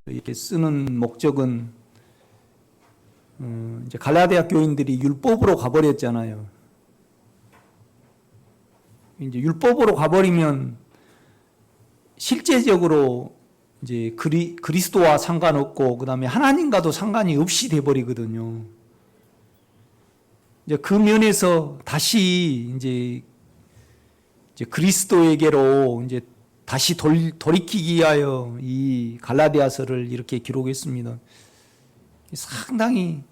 이렇게 쓰는 목적은 이제 갈라디아 교인들이 율법으로 가버렸잖아요. 이제 율법으로 가버리면 실제적으로 이제 그리스도와 상관없고 그다음에 하나님과도 상관이 없이 돼 버리거든요. 이제 그 면에서 다시 이제 그리스도에게로 이제 다시 돌이키기 위하여 이 갈라디아서를 이렇게 기록했습니다. 상당히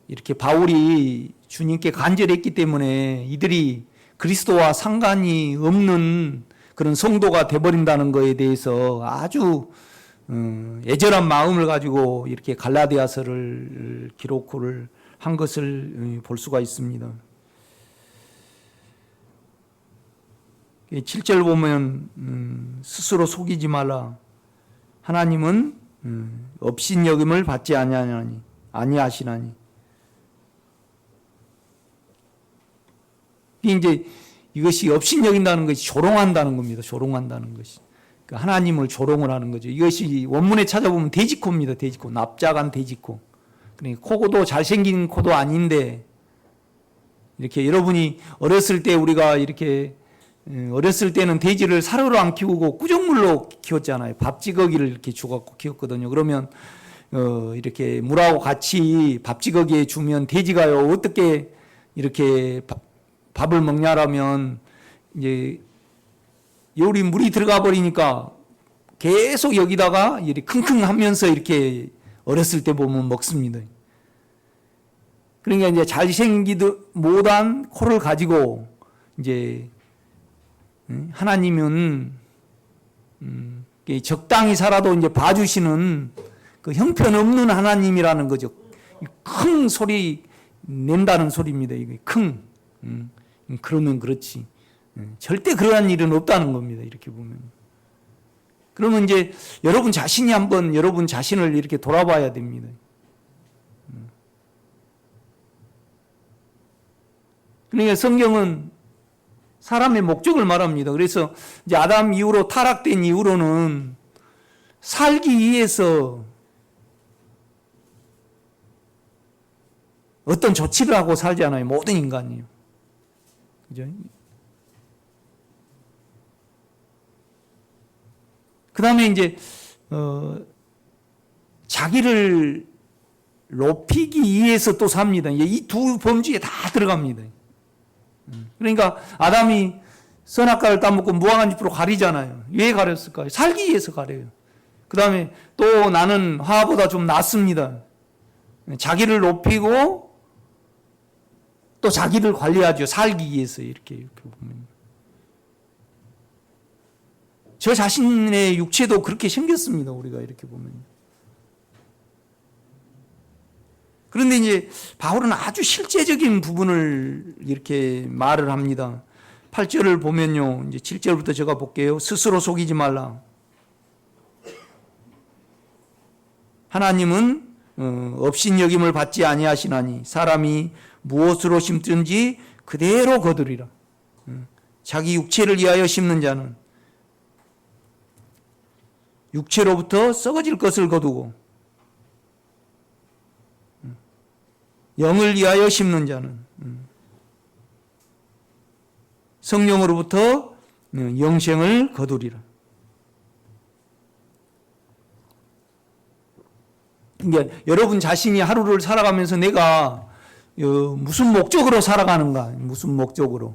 이렇게 바울이 주님께 간절했기 때문에 이들이 그리스도와 상관이 없는 그런 성도가 되어버린다는 것에 대해서 아주 애절한 마음을 가지고 이렇게 갈라디아서를 기록을 한 것을 볼 수가 있습니다. 7절 보면 스스로 속이지 말라. 하나님은 업신여김을 받지 아니하시나니. 이제 이것이 업신여긴다는 것이 조롱한다는 겁니다. 조롱한다는 것이. 그러니까 하나님을 조롱을 하는 거죠. 이것이 원문에 찾아보면 돼지코입니다. 돼지코. 납작한 돼지코. 그러니까 코도 잘생긴 코도 아닌데 이렇게 여러분이 어렸을 때 우리가 이렇게 어렸을 때는 돼지를 사료로 안 키우고 꾸정물로 키웠잖아요. 밥지거기를 이렇게 주갖고 키웠거든요. 그러면 이렇게 물하고 같이 밥지거기에 주면 돼지가요 어떻게 이렇게 밥을 먹냐라면 이제 여기 물이 들어가 버리니까 계속 여기다가 이렇게 킁킁하면서 이렇게 어렸을 때 보면 먹습니다. 그러니까 이제 잘생기도 못한 코를 가지고 이제 하나님은 적당히 살아도 이제 봐주시는 그 형편없는 하나님이라는 거죠. 큰 소리 낸다는 소리입니다. 이게 킁. 그러면 그렇지. 절대 그러한 일은 없다는 겁니다. 이렇게 보면. 그러면 이제 여러분 자신이 한번 여러분 자신을 이렇게 돌아봐야 됩니다. 그러니까 성경은 사람의 목적을 말합니다. 그래서 이제 아담 이후로 타락된 이후로는 살기 위해서 어떤 조치를 하고 살잖아요. 모든 인간이요. 그죠? 그 다음에 이제, 자기를 높이기 위해서 또 삽니다. 이 두 범주에 다 들어갑니다. 그러니까 아담이 선악과를 따먹고 무화과 잎으로 가리잖아요. 왜 가렸을까요? 살기 위해서 가려요. 그 다음에 또 나는 화보다 좀 낫습니다. 자기를 높이고 또 자기를 관리하죠. 살기 위해서 이렇게 보면. 저 자신의 육체도 그렇게 생겼습니다. 우리가 이렇게 보면. 그런데 이제 바울은 아주 실제적인 부분을 이렇게 말을 합니다. 8절을 보면요. 이제 7절부터 제가 볼게요. 스스로 속이지 말라. 하나님은 업신여김을 받지 아니하시나니 사람이 무엇으로 심든지 그대로 거두리라. 자기 육체를 위하여 심는 자는 육체로부터 썩어질 것을 거두고 영을 위하여 심는 자는 성령으로부터 영생을 거두리라. 그러니까 여러분 자신이 하루를 살아가면서 내가 무슨 목적으로 살아가는가, 무슨 목적으로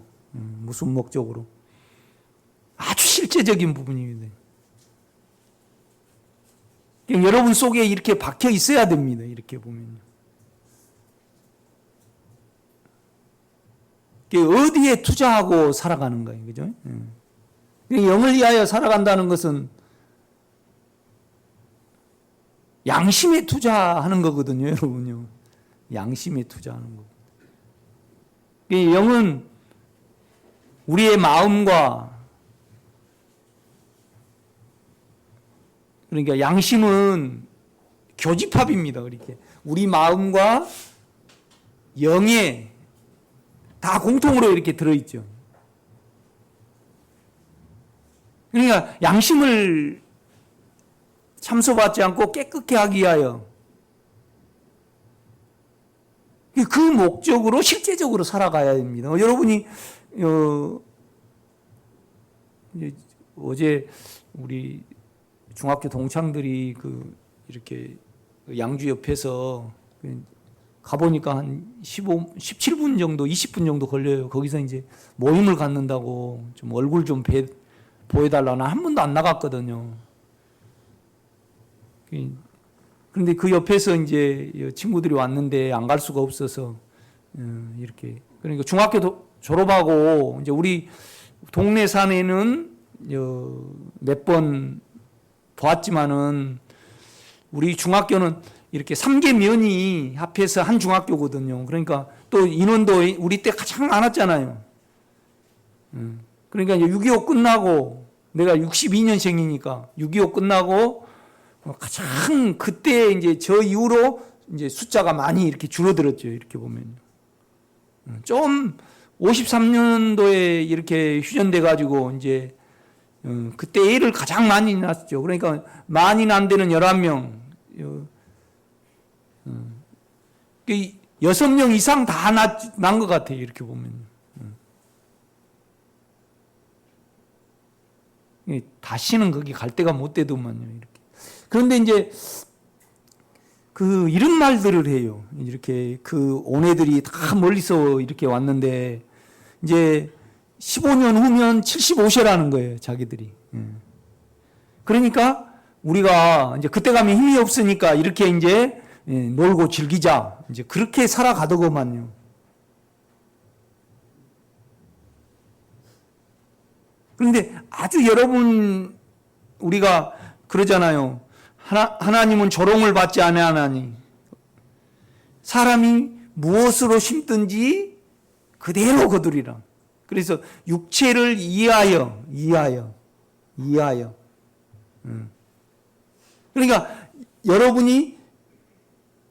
아주 실제적인 부분입니다. 그러니까 여러분 속에 이렇게 박혀 있어야 됩니다. 이렇게 보면요. 어디에 투자하고 살아가는 거예요. 그죠? 영을 위하여 살아간다는 것은 양심에 투자하는 거거든요, 여러분요. 양심에 투자하는 거. 영은 우리의 마음과 그러니까 양심은 교집합입니다. 그렇게 우리 마음과 영에 다 공통으로 이렇게 들어있죠. 그러니까 양심을 참소받지 않고 깨끗게 하기 위하여 그 목적으로 실제적으로 살아가야 됩니다. 여러분이 어제 우리 중학교 동창들이 이렇게 양주 옆에서 가보니까 한 17분 정도, 20분 정도 걸려요. 거기서 이제 모임을 갖는다고 좀 얼굴 좀 보여달라. 나 한 번도 안 나갔거든요. 그런데 그 옆에서 이제 친구들이 왔는데 안 갈 수가 없어서 이렇게. 그러니까 중학교 졸업하고 이제 우리 동네 산에는 몇 번 보았지만은 우리 중학교는 이렇게 3개 면이 합해서 한 중학교거든요. 그러니까 또 인원도 우리 때 가장 많았잖아요. 그러니까 이제 6.25 끝나고 내가 62년생이니까 6.25 끝나고 가장 그때 이제 저 이후로 이제 숫자가 많이 이렇게 줄어들었죠. 이렇게 보면 좀 53년도에 이렇게 휴전돼 가지고 이제 그때 애를 가장 많이 낳았죠. 그러니까 많이 난 데는 11명, 6명 이상 다 난 것 같아요. 이렇게 보면. 다시는 거기 갈 데가 못 되더만요. 이렇게. 그런데 이제 이런 말들을 해요. 이렇게 온 애들이 다 멀리서 이렇게 왔는데 이제 15년 후면 75세라는 거예요, 자기들이. 그러니까 우리가 이제 그때 가면 힘이 없으니까 이렇게 이제 놀고 즐기자. 이제 그렇게 살아가더구만요. 그런데 아주 여러분, 우리가 그러잖아요. 하나님은 조롱을 받지 아니하나니 사람이 무엇으로 심든지 그대로 거두리라. 그래서 육체를 이해하여. 그러니까 여러분이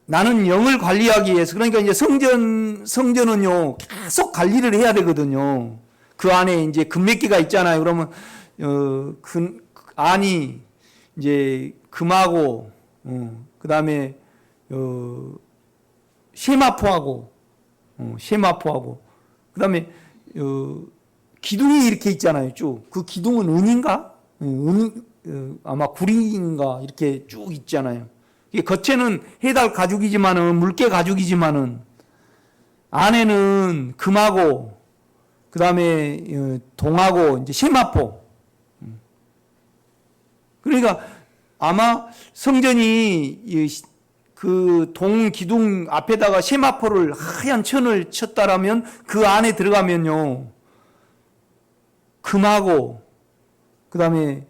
나는 영을 관리하기 위해서, 그러니까 이제 성전은요 계속 관리를 해야 되거든요. 그 안에 이제 금메기가 있잖아요. 그러면 안이 이제 금하고 그다음에 세마포하고 그다음에 기둥이 이렇게 있잖아요. 쭉 그 기둥은 은인가? 아마 구리인가 이렇게 쭉 있잖아요. 이게 겉에는 해달 가죽이지만은 물개 가죽이지만은 안에는 금하고 그다음에 동하고 이제 세마포. 그러니까 아마 성전이 그 동 기둥 앞에다가 세마포를 하얀 천을 쳤다라면 그 안에 들어가면요 금하고 그다음에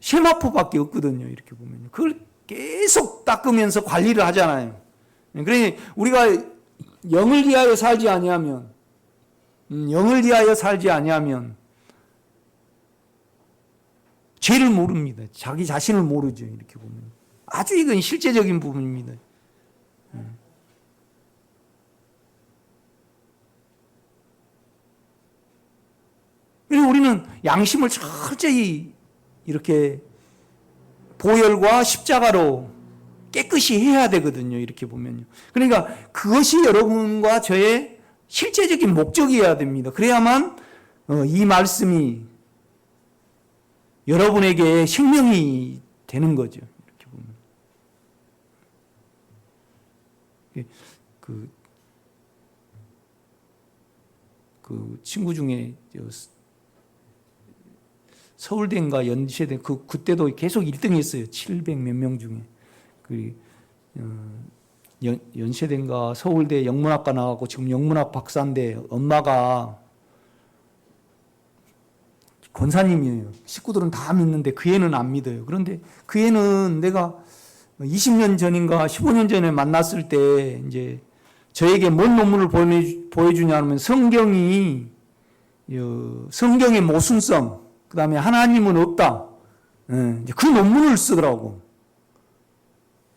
세마포밖에 없거든요. 이렇게 보면요. 그걸 계속 닦으면서 관리를 하잖아요. 그러니 우리가 영을 위하여 살지 아니하면 죄를 모릅니다. 자기 자신을 모르죠. 이렇게 보면 아주 이건 실제적인 부분입니다. 그리고 우리는 양심을 철저히 이렇게 보혈과 십자가로 깨끗이 해야 되거든요. 이렇게 보면요. 그러니까 그것이 여러분과 저의 실제적인 목적이어야 됩니다. 그래야만 이 말씀이 여러분에게 생명이 되는 거죠. 이렇게 보면. 그 친구 중에 서울대인가 연세대 그때도 계속 1등 했어요. 700 몇 명 중에. 연세대인가 서울대 영문학과 나가고 지금 영문학 박사인데 엄마가 권사님이에요. 식구들은 다 믿는데 그 애는 안 믿어요. 그런데 그 애는 내가 20년 전인가 15년 전에 만났을 때 이제 저에게 뭔 논문을 보여주냐 하면 성경의 모순성, 그 다음에 하나님은 없다. 이제 그 논문을 쓰더라고.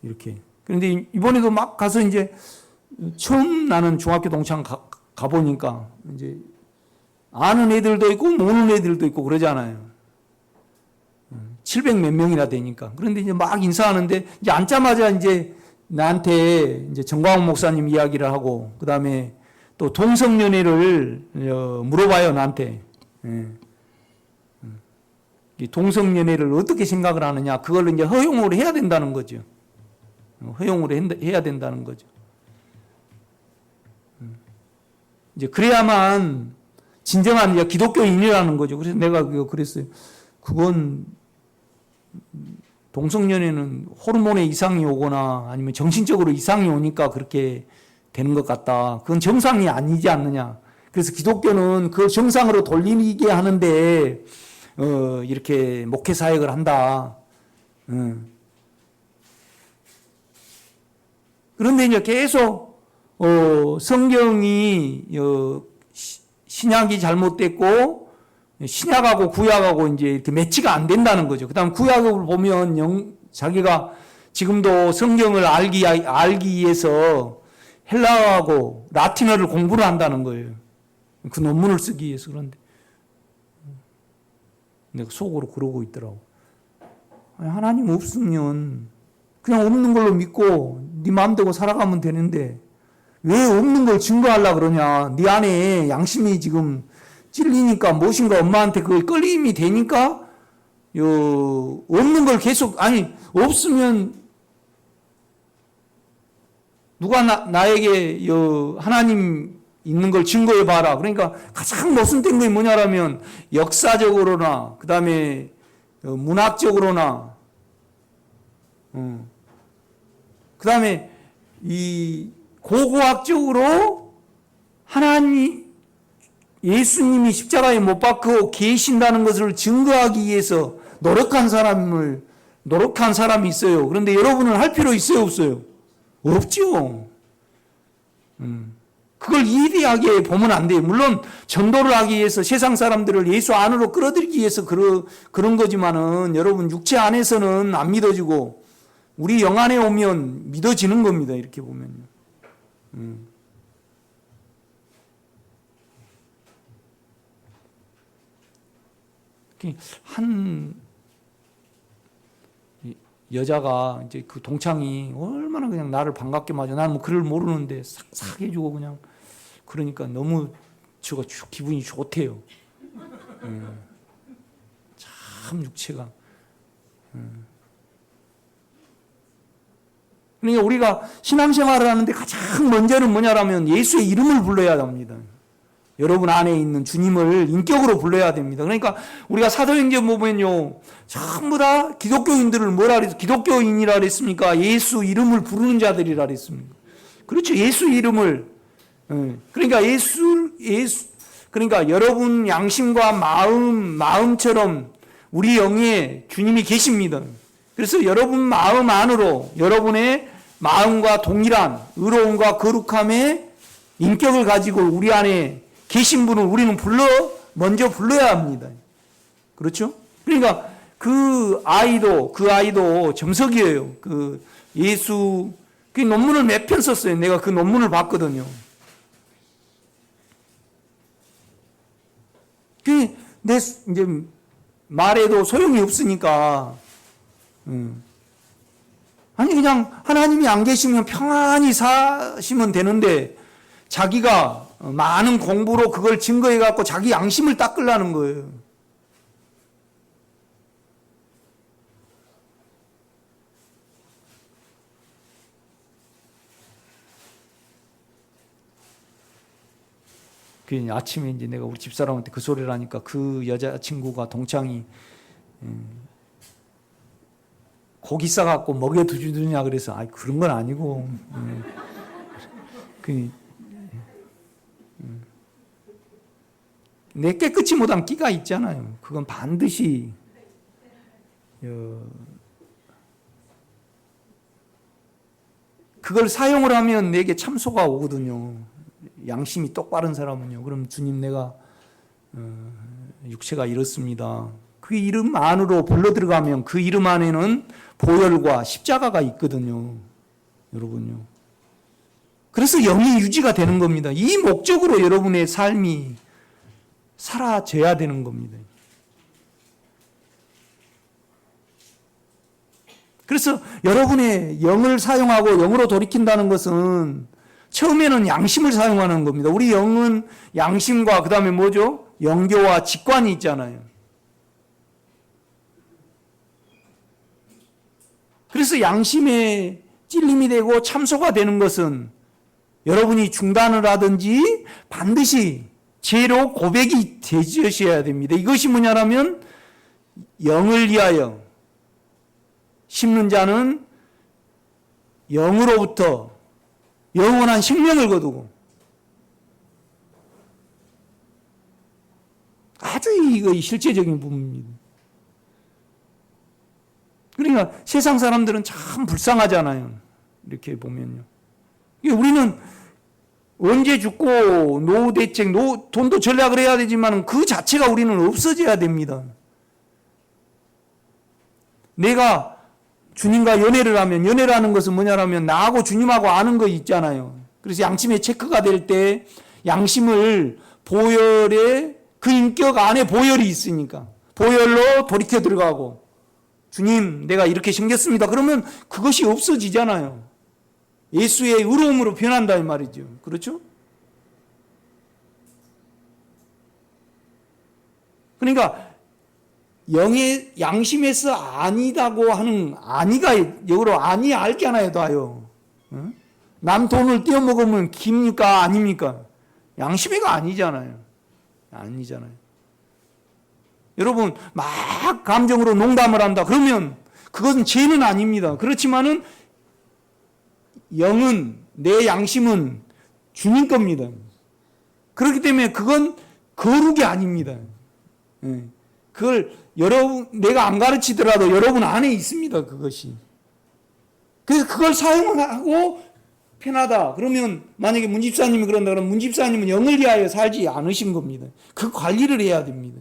이렇게. 그런데 이번에도 막 가서 이제 처음 나는 중학교 동창 가보니까 이제 아는 애들도 있고 모르는 애들도 있고 그러잖아요. 700 몇 명이나 되니까. 그런데 이제 막 인사하는데 이제 앉자마자 이제 나한테 이제 정광훈 목사님 이야기를 하고 그 다음에 또 동성연애를 물어봐요, 나한테. 예. 이 동성연애를 어떻게 생각을 하느냐. 그걸 이제 허용을 해야 된다는 거죠. 허용을 해야 된다는 거죠. 이제 그래야만 진정한 이제 기독교인이라는 거죠. 그래서 내가 그랬어요. 그건 동성연애는 호르몬에 이상이 오거나 아니면 정신적으로 이상이 오니까 그렇게 되는 것 같다. 그건 정상이 아니지 않느냐. 그래서 기독교는 그걸 정상으로 돌리게 하는데 이렇게 목회 사역을 한다. 그런데 이제 계속 성경이 신약이 잘못됐고 신약하고 구약하고 이제 이렇게 매치가 안 된다는 거죠. 그다음 구약을 보면 자기가 지금도 성경을 알기 위해서 헬라어하고 라틴어를 공부를 한다는 거예요. 그 논문을 쓰기 위해서. 그런데 내가 속으로 그러고 있더라고. 하나님 없으면 그냥 없는 걸로 믿고 네 마음대로 살아가면 되는데 왜 없는 걸 증거하려고 그러냐. 네 안에 양심이 지금 찔리니까 무엇인가 엄마한테 그걸 끌림이 되니까 없는 걸 계속 없으면 누가 나에게 하나님 있는 걸 증거해 봐라. 그러니까 가장 모순된 게 뭐냐라면 역사적으로나 그 다음에 문학적으로나 그 다음에 이 고고학적으로 예수님이 십자가에 못 박혀 계신다는 것을 증거하기 위해서 노력한 사람이 있어요. 그런데 여러분은 할 필요 있어요, 없어요? 없죠. 그걸 이대하게 보면 안 돼요. 물론 전도를 하기 위해서 세상 사람들을 예수 안으로 끌어들이기 위해서 그런 거지만은 여러분 육체 안에서는 안 믿어지고 우리 영 안에 오면 믿어지는 겁니다. 이렇게 보면요. 한 여자가 이제 그 동창이 얼마나 그냥 나를 반갑게 맞아. 나는 뭐 글을 모르는데 싹싹 해주고 그냥 그러니까 너무 저거 기분이 좋대요. 참 육체가. 그러니까 우리가 신앙생활을 하는데 가장 먼저는 뭐냐라면 예수의 이름을 불러야 합니다. 여러분 안에 있는 주님을 인격으로 불러야 됩니다. 그러니까 우리가 사도행전 보면요, 전부 다 기독교인들을 기독교인이라 그랬습니까? 예수 이름을 부르는 자들이라 그랬습니다. 그렇죠. 예수 이름을. 그러니까 그러니까 여러분 양심과 마음처럼 우리 영에 주님이 계십니다. 그래서 여러분 마음 안으로 여러분의 마음과 동일한 의로움과 거룩함의 인격을 가지고 우리 안에 계신 분을 우리는 먼저 불러야 합니다. 그렇죠? 그러니까 그 아이도 정석이에요. 그 예수, 그 논문을 몇 편 썼어요. 내가 그 논문을 봤거든요. 내 이제 말해도 소용이 없으니까, 그냥 하나님이 안 계시면 평안히 사시면 되는데, 자기가 많은 공부로 그걸 증거해 갖고 자기 양심을 닦으려는 거예요. 그 아침에 이제 내가 우리 집사람한테 그 소리를 하니까 그 여자친구가 동창이 고기 싸갖고 먹여주느냐 그래서 그런 건 아니고 내 깨끗이 못한 끼가 있잖아요. 그건 반드시 그걸 사용을 하면 내게 참소가 오거든요. 양심이 똑바른 사람은요. 그럼 주님 내가 육체가 이렇습니다. 그 이름 안으로 불러 들어가면 그 이름 안에는 보혈과 십자가가 있거든요. 여러분요. 그래서 영이 유지가 되는 겁니다. 이 목적으로 여러분의 삶이 사라져야 되는 겁니다. 그래서 여러분의 영을 사용하고 영으로 돌이킨다는 것은 처음에는 양심을 사용하는 겁니다. 우리 영은 양심과 그 다음에 뭐죠? 영교와 직관이 있잖아요. 그래서 양심에 찔림이 되고 참소가 되는 것은 여러분이 중단을 하든지 반드시 죄로 고백이 되셔야 됩니다. 이것이 뭐냐면 영을 위하여 심는 자는 영으로부터 영원한 생명을 거두고, 아주 이거 실제적인 부분입니다. 그러니까 세상 사람들은 참 불쌍하잖아요. 이렇게 보면요. 우리는 언제 죽고 노후 대책, 돈도 전략을 해야 되지만 그 자체가 우리는 없어져야 됩니다. 내가 주님과 연애를 하면, 연애라는 것은 뭐냐면 나하고 주님하고 아는 거 있잖아요. 그래서 양심의 체크가 될 때 양심을 보혈에, 그 인격 안에 보혈이 있으니까 보혈로 돌이켜 들어가고, 주님 내가 이렇게 생겼습니다. 그러면 그것이 없어지잖아요. 예수의 의로움으로 변한다 이 말이죠. 그렇죠? 그러니까 영의 양심에서 아니다고 하는, 아니가 영어로 아니 알잖아요, 다요. 남 돈을 떼어먹으면 기입니까 아닙니까? 양심이가 아니잖아요. 아니잖아요. 여러분 막 감정으로 농담을 한다 그러면 그것은 죄는 아닙니다. 그렇지만은 영은, 내 양심은 주님 겁니다. 그렇기 때문에 그건 거룩이 아닙니다. 그걸 여러분, 내가 안 가르치더라도 여러분 안에 있습니다. 그것이. 그래서 그걸 사용하고 편하다. 그러면 만약에 문집사님이 그런다 그러면 문집사님은 영을 위하여 살지 않으신 겁니다. 그 관리를 해야 됩니다.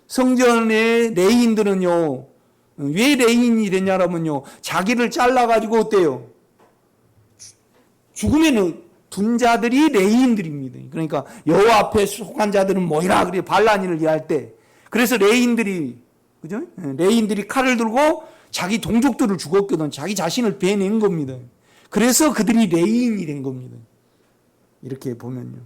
성전의 레인들은요, 왜 레인이 되냐면요, 자기를 잘라가지고 어때요? 죽음에 둔 자들이 레인들입니다. 그러니까 여호와 앞에 속한 자들은 모이라 그래, 반란일을 위할 때. 그래서 레인들이, 그죠? 레인들이 칼을 들고 자기 동족들을 죽었거든. 자기 자신을 베낸 겁니다. 그래서 그들이 레인이 된 겁니다. 이렇게 보면요.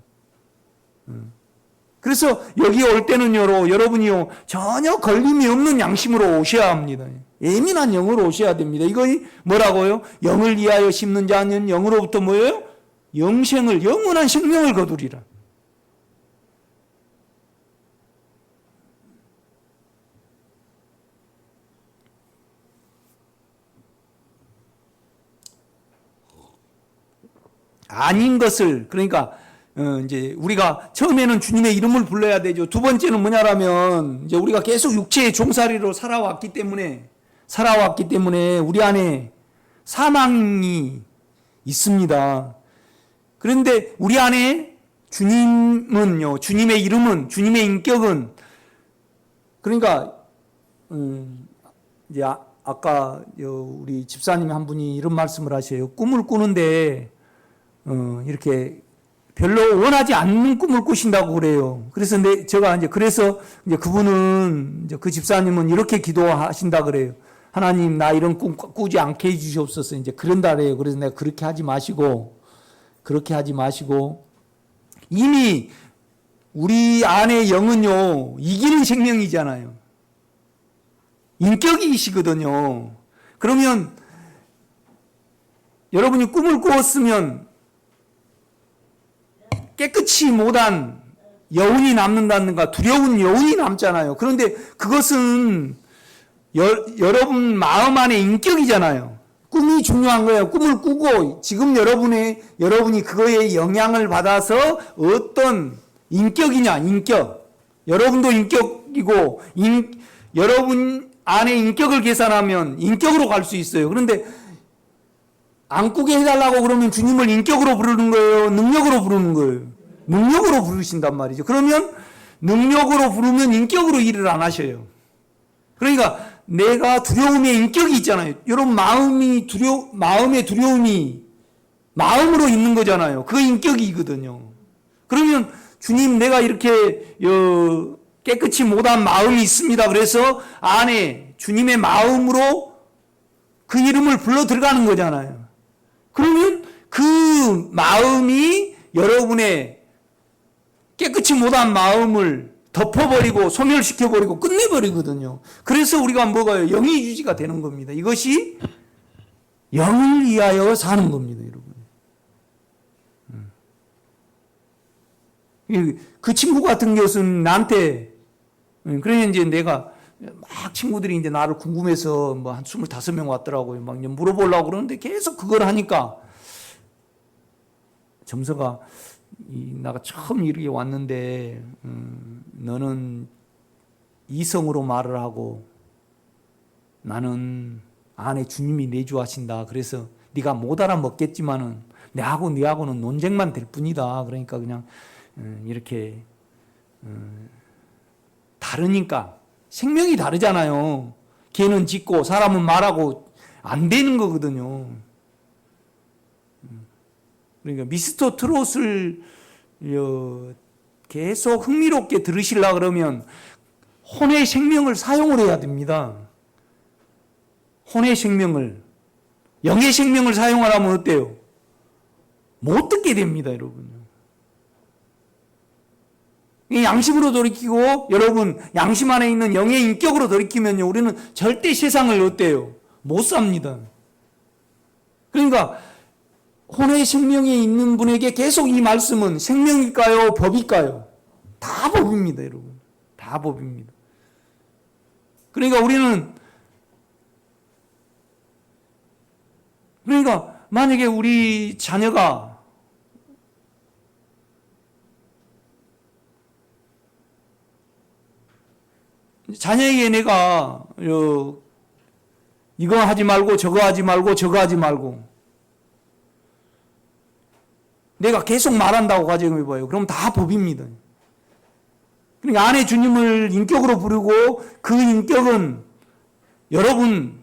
그래서 여기 올 때는요, 여러분이요, 전혀 걸림이 없는 양심으로 오셔야 합니다. 예민한 영으로 오셔야 됩니다. 이거 뭐라고요? 영을 위하여 심는 자는 영으로부터 뭐예요? 영생을, 영원한 생명을 거두리라. 아닌 것을, 그러니까 이제 우리가 처음에는 주님의 이름을 불러야 되죠. 두 번째는 뭐냐라면 이제 우리가 계속 육체의 종살이로 살아왔기 때문에 우리 안에 사망이 있습니다. 그런데 우리 안에 주님은요, 주님의 이름은, 주님의 인격은, 그러니까 이제 아까 우리 집사님 한 분이 이런 말씀을 하셔요. 꿈을 꾸는데 이렇게 별로 원하지 않는 꿈을 꾸신다고 그래요. 그래서 그래서 이제 그분은, 이제 그 집사님은 이렇게 기도하신다 그래요. 하나님, 나 이런 꿈 꾸지 않게 해주시옵소서. 이제 그런다 그래요. 그래서 내가 그렇게 하지 마시고, 이미 우리 안의 영은요, 이기는 생명이잖아요. 인격이시거든요. 그러면 여러분이 꿈을 꾸었으면 깨끗이 못한 여운이 남는다든가 두려운 여운이 남잖아요. 그런데 그것은 여러분 마음 안의 인격이잖아요. 꿈이 중요한 거예요. 꿈을 꾸고 지금 여러분이 그거에 영향을 받아서 어떤 인격이냐, 인격. 여러분도 인격이고, 여러분 안의 인격을 계산하면 인격으로 갈 수 있어요. 그런데 안 꾸게 해달라고 그러면 주님을 인격으로 부르는 거예요? 능력으로 부르는 거예요? 능력으로 부르신단 말이죠. 그러면 능력으로 부르면 인격으로 일을 안 하셔요. 그러니까 내가 두려움의 인격이 있잖아요. 여러분 마음의 두려움이 마음으로 있는 거잖아요. 그 인격이거든요. 그러면 주님, 내가 이렇게 깨끗이 못한 마음이 있습니다. 그래서 안에 주님의 마음으로 그 이름을 불러 들어가는 거잖아요. 그러면 그 마음이 여러분의 깨끗이 못한 마음을 덮어버리고 소멸시켜버리고 끝내버리거든요. 그래서 우리가 뭐가요? 영의 유지가 되는 겁니다. 이것이 영을 위하여 사는 겁니다, 여러분. 그 친구 같은 것은 나한테, 그래 이제 내가 막 친구들이 이제 나를 궁금해서 뭐 한 25명 왔더라고요. 막 물어보려고 그러는데 계속 그걸 하니까 점서가 나가 처음 이렇게 왔는데 너는 이성으로 말을 하고 나는 안에 주님이 내주하신다. 그래서 네가 못 알아먹겠지만은 내하고 네하고는 논쟁만 될 뿐이다. 그러니까 그냥 이렇게 다르니까 생명이 다르잖아요. 개는 짖고 사람은 말하고 안 되는 거거든요. 그러니까 미스터 트롯을 계속 흥미롭게 들으시려고 그러면 혼의 생명을 사용을 해야 됩니다. 혼의 생명을. 영의 생명을 사용하려면 어때요? 못 듣게 됩니다, 여러분. 양심으로 돌이키고 여러분 양심 안에 있는 영의 인격으로 돌이키면요 우리는 절대 세상을 어때요? 못 삽니다. 그러니까 혼의 생명이 있는 분에게 계속 이 말씀은 생명일까요? 법일까요? 다 법입니다, 여러분. 다 법입니다. 그러니까 우리는 만약에 우리 자녀가 자녀에게 내가 이거 하지 말고 저거 하지 말고 저거 하지 말고 내가 계속 말한다고 가정해봐요. 그럼 다 법입니다. 그러니까 안에 주님을 인격으로 부르고 그 인격은 여러분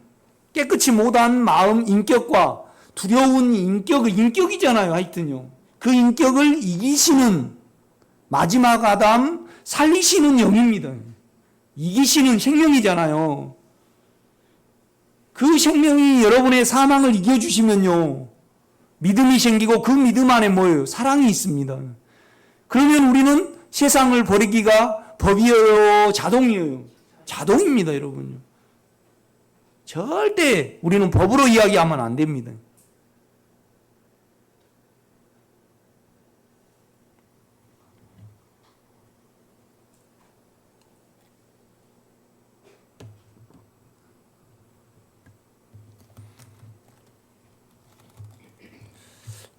깨끗이 못한 마음 인격과 두려운 인격이잖아요. 하여튼요. 그 인격을 이기시는 마지막 아담 살리시는 영입니다. 이기시는 생명이잖아요. 그 생명이 여러분의 사망을 이겨주시면요. 믿음이 생기고 그 믿음 안에 뭐예요? 사랑이 있습니다. 그러면 우리는 세상을 버리기가 법이에요? 자동이에요? 자동입니다, 여러분. 절대 우리는 법으로 이야기하면 안 됩니다.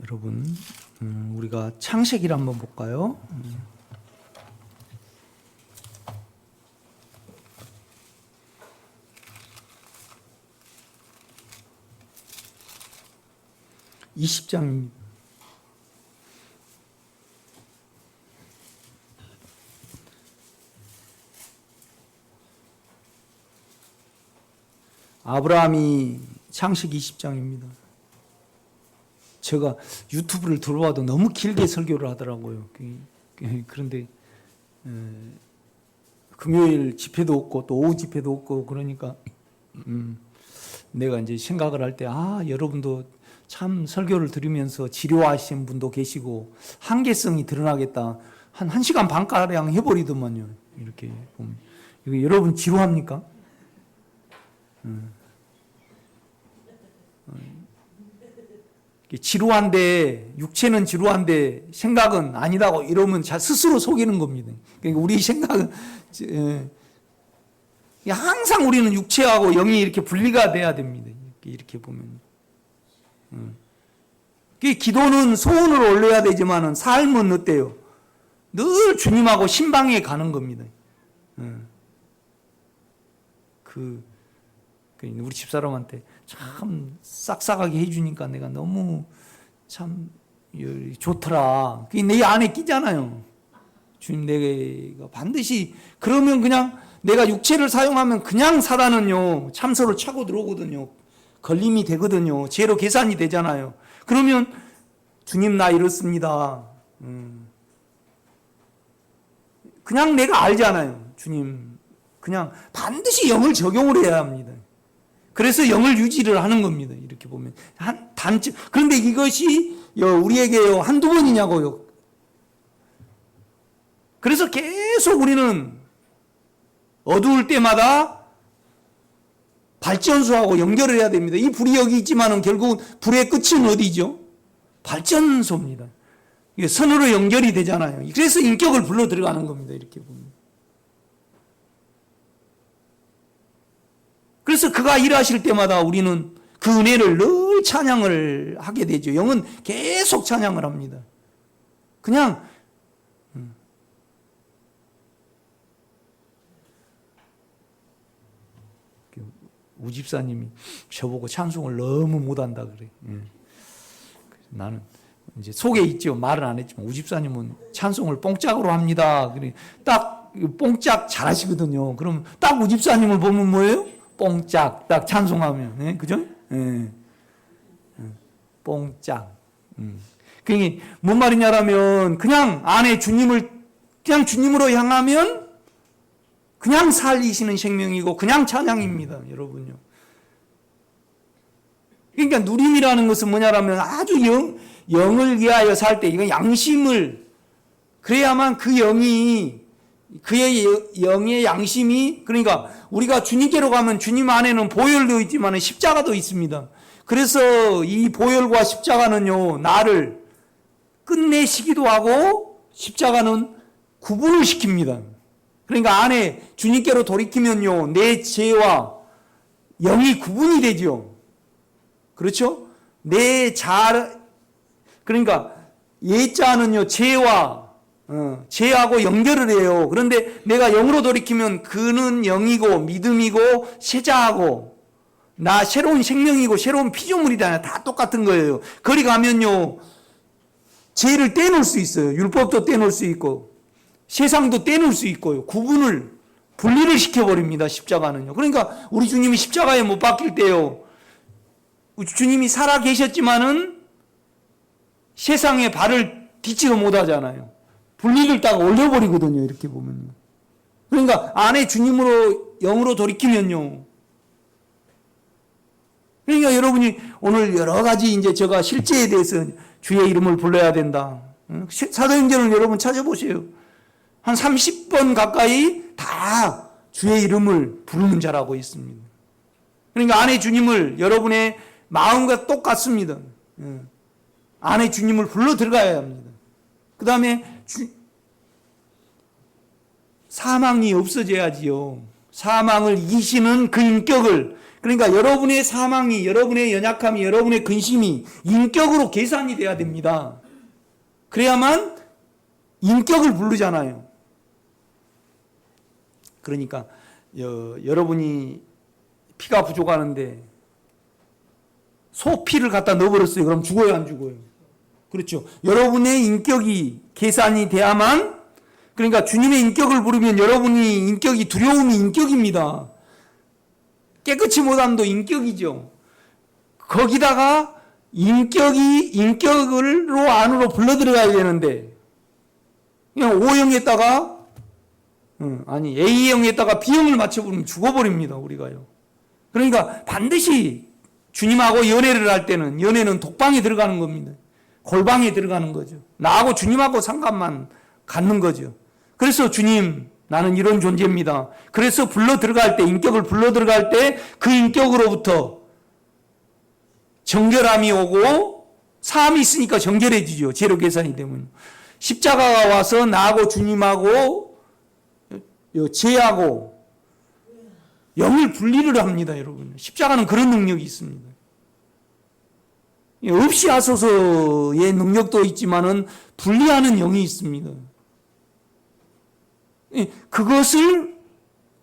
여러분, 우리가 창세기를 한번 볼까요? (20장입니다) 아브라함이 창세기 20장입니다. 제가 유튜브를 들어와도 너무 길게 설교를 하더라고요. 그런데 금요일 집회도 없고 또 오후 집회도 없고 그러니까 내가 이제 생각을 할 때 여러분도 참 설교를 들으면서 지루하신 분도 계시고 한계성이 드러나겠다. 한 1시간 반가량 해버리더만요. 이렇게 보면. 이거 여러분 지루합니까? 지루한데 육체는 지루한데 생각은 아니라고 이러면 스스로 속이는 겁니다. 그러니까 우리 생각은 항상 우리는 육체하고 영이 이렇게 분리가 돼야 됩니다. 이렇게 보면 기도는 소원을 올려야 되지만은 삶은 어때요? 늘 주님하고 신방에 가는 겁니다. 우리 집사람한테 참 싹싹하게 해주니까 내가 너무 참 좋더라. 그게 내 안에 끼잖아요. 주님 내가 반드시 그러면 그냥 내가 육체를 사용하면 그냥 사단은요 참소를 차고 들어오거든요. 걸림이 되거든요. 죄로 계산이 되잖아요. 그러면 주님 나 이렇습니다. 그냥 내가 알잖아요. 주님 그냥 반드시 영을 적용을 해야 합니다. 그래서 영을 유지를 하는 겁니다. 이렇게 보면. 그런데 이것이 우리에게 한두 번이냐고요. 그래서 계속 우리는 어두울 때마다 발전소하고 연결을 해야 됩니다. 이 불이 여기 있지만은 결국 불의 끝은 어디죠? 발전소입니다. 이게 선으로 연결이 되잖아요. 그래서 인격을 불러 들어가는 겁니다. 이렇게 보면. 그래서 그가 일하실 때마다 우리는 그 은혜를 늘 찬양을 하게 되죠. 영은 계속 찬양을 합니다. 그냥 우 집사님이 저보고 찬송을 너무 못한다 그래. 나는 이제 속에 있죠. 말은 안 했지만 우 집사님은 찬송을 뽕짝으로 합니다. 그래 딱 뽕짝 잘하시거든요. 그럼 딱 우 집사님을 보면 뭐예요? 뽕짝 딱 찬송하면, 네? 그죠? 네. 뽕짝. 그게 뭔 말이냐라면 그냥 안에 주님을 그냥 주님으로 향하면 그냥 살리시는 생명이고 그냥 찬양입니다, 여러분요. 그러니까 누림이라는 것은 뭐냐라면 아주 영을 위하여 살 때 이건 양심을 그래야만 그 영이 그의 영의 양심이 그러니까 우리가 주님께로 가면 주님 안에는 보혈도 있지만 십자가도 있습니다. 그래서 이 보혈과 십자가는요 나를 끝내시기도 하고 십자가는 구분을 시킵니다. 그러니까 안에 주님께로 돌이키면요 내 죄와 영이 구분이 되죠. 그렇죠? 그러니까 예자는요 죄하고 연결을 해요. 그런데 내가 영으로 돌이키면 그는 영이고 믿음이고 세자하고 나 새로운 생명이고 새로운 피조물이다. 다 똑같은 거예요. 거리 가면요 죄를 떼놓을 수 있어요. 율법도 떼놓을 수 있고 세상도 떼놓을 수 있고요. 분리를 시켜버립니다. 십자가는요. 그러니까 우리 주님이 십자가에 못 박힐 때요 주님이 살아 계셨지만은 세상에 발을 딛지도 못하잖아요. 분리를 딱 올려버리거든요. 이렇게 보면. 그러니까 안에 주님으로 영으로 돌이키면요. 그러니까 여러분이 오늘 여러 가지 이제 제가 실제에 대해서 주의 이름을 불러야 된다. 사도행전을 여러분 찾아보세요. 한 30번 가까이 다 주의 이름을 부르는 자라고 있습니다. 그러니까 안에 주님을 여러분의 마음과 똑같습니다. 안에 주님을 불러 들어가야 합니다. 그 다음에 사망이 없어져야지요. 사망을 이기시는 그 인격을 그러니까 여러분의 사망이 여러분의 연약함이 여러분의 근심이 인격으로 계산이 돼야 됩니다. 그래야만 인격을 부르잖아요. 그러니까 여러분이 피가 부족하는데 소피를 갖다 넣어버렸어요. 그럼 죽어요, 안 죽어요? 그렇죠. 여러분의 인격이 계산이 돼야만 그러니까 주님의 인격을 부르면 여러분이 인격이 두려움이 인격입니다. 깨끗이 못함도 인격이죠. 거기다가 인격으로 안으로 불러 들어가야 되는데 그냥 O형에다가 A형에다가 B형을 맞춰버리면 죽어버립니다. 우리가요. 그러니까 반드시 주님하고 연애를 할 때는 연애는 독방에 들어가는 겁니다. 골방에 들어가는 거죠. 나하고 주님하고 상관만 갖는 거죠. 그래서 주님 나는 이런 존재입니다. 그래서 불러 들어갈 때 인격을 불러 들어갈 때 그 인격으로부터 정결함이 오고 사함이 있으니까 정결해지죠. 죄로 계산이 되면. 십자가가 와서 나하고 주님하고 죄하고 영을 분리를 합니다. 여러분. 십자가는 그런 능력이 있습니다. 없이 하소서의 능력도 있지만은 분리하는 영이 있습니다. 그것을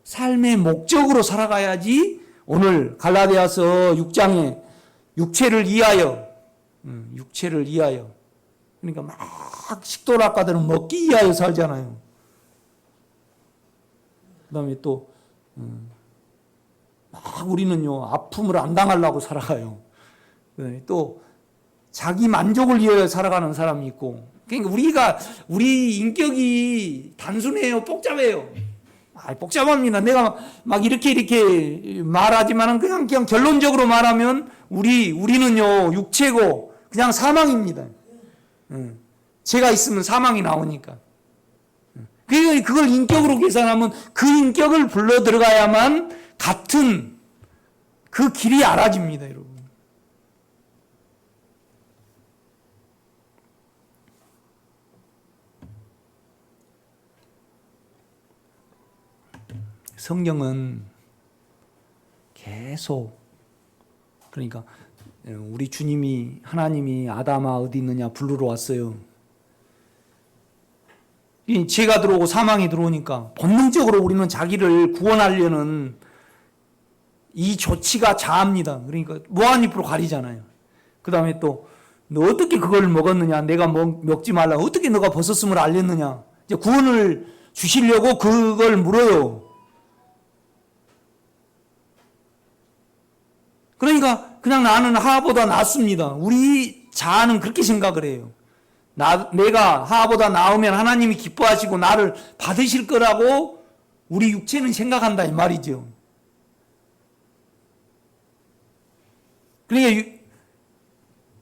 삶의 목적으로 살아가야지 오늘 갈라디아서 6장에 육체를 위하여 그러니까 막 식도락가들은 먹기 위하여 살잖아요. 그 다음에 또 막 우리는요 아픔을 안 당하려고 살아가요. 또 자기 만족을 위하여 살아가는 사람이 있고 그러니까 우리 인격이 단순해요, 복잡해요. 복잡합니다. 내가 막 이렇게 말하지만은 그냥 결론적으로 말하면 우리는요, 육체고 그냥 사망입니다. 죄가 있으면 사망이 나오니까. 그걸 인격으로 계산하면 그 인격을 불러 들어가야만 같은 그 길이 알아집니다, 여러분. 성경은 계속, 그러니까 우리 주님이, 하나님이 아담아 어디 있느냐 부르러 왔어요. 이 죄가 들어오고 사망이 들어오니까 본능적으로 우리는 자기를 구원하려는 이 조치가 자합니다. 그러니까 무한잎으로 가리잖아요. 그 다음에 또 너 어떻게 그걸 먹었느냐, 내가 먹지 말라, 어떻게 너가 벗었음을 알렸느냐, 이제 구원을 주시려고 그걸 물어요. 그러니까 그냥 나는 하하보다 낫습니다. 우리 자아는 그렇게 생각을 해요. 내가 하하보다 나으면 하나님이 기뻐하시고 나를 받으실 거라고 우리 육체는 생각한다 이 말이죠. 그러니까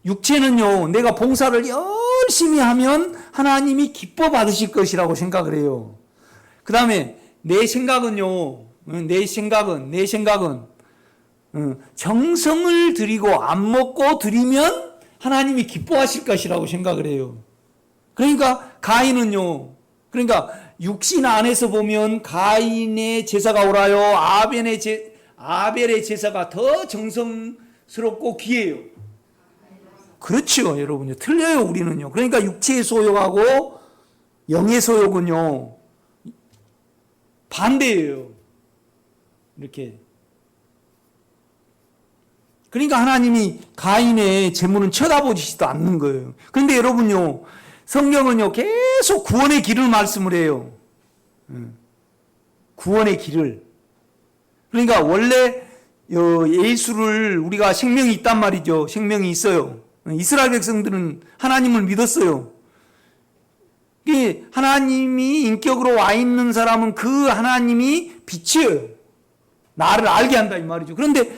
육체는요, 내가 봉사를 열심히 하면 하나님이 기뻐 받으실 것이라고 생각을 해요. 그 다음에 내 생각은요, 내 생각은 정성을 들이고 안 먹고 드리면 하나님이 기뻐하실 것이라고 생각을 해요. 그러니까 가인은요, 그러니까 육신 안에서 보면 가인의 제사가 옳아요, 아벨의 제사가 더 정성스럽고 귀해요. 그렇죠, 여러분요. 틀려요, 우리는요. 그러니까 육체의 소욕하고 영의 소욕은요, 반대예요. 이렇게. 그러니까 하나님이 가인의 재물은 쳐다보지도 않는 거예요. 그런데 여러분요, 성경은요, 계속 구원의 길을 말씀을 해요. 구원의 길을. 그러니까 원래 예수를 우리가 생명이 있단 말이죠. 생명이 있어요. 이스라엘 백성들은 하나님을 믿었어요. 하나님이 인격으로 와 있는 사람은 그 하나님이 빛이에요. 나를 알게 한다 이 말이죠. 그런데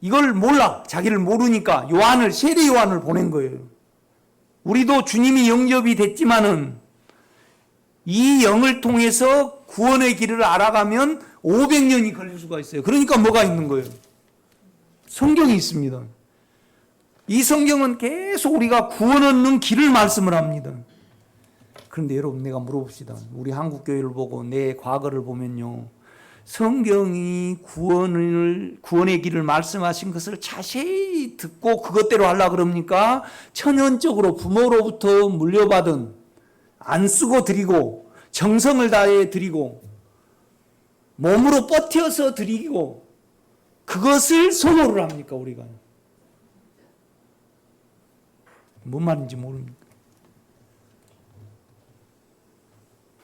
이걸 몰라. 자기를 모르니까 세례 요한을 보낸 거예요. 우리도 주님이 영접이 됐지만은 이 영을 통해서 구원의 길을 알아가면 500년이 걸릴 수가 있어요. 그러니까 뭐가 있는 거예요? 성경이 있습니다. 이 성경은 계속 우리가 구원 얻는 길을 말씀을 합니다. 그런데 여러분, 내가 물어봅시다. 우리 한국교회를 보고 내 과거를 보면요, 성경이 구원의 길을 말씀하신 것을 자세히 듣고 그것대로 하려고 그럽니까? 천연적으로 부모로부터 물려받은, 안 쓰고 드리고 정성을 다해 드리고 몸으로 버텨서 드리고 그것을 선호를 합니까, 우리가? 뭔 말인지 모릅니까?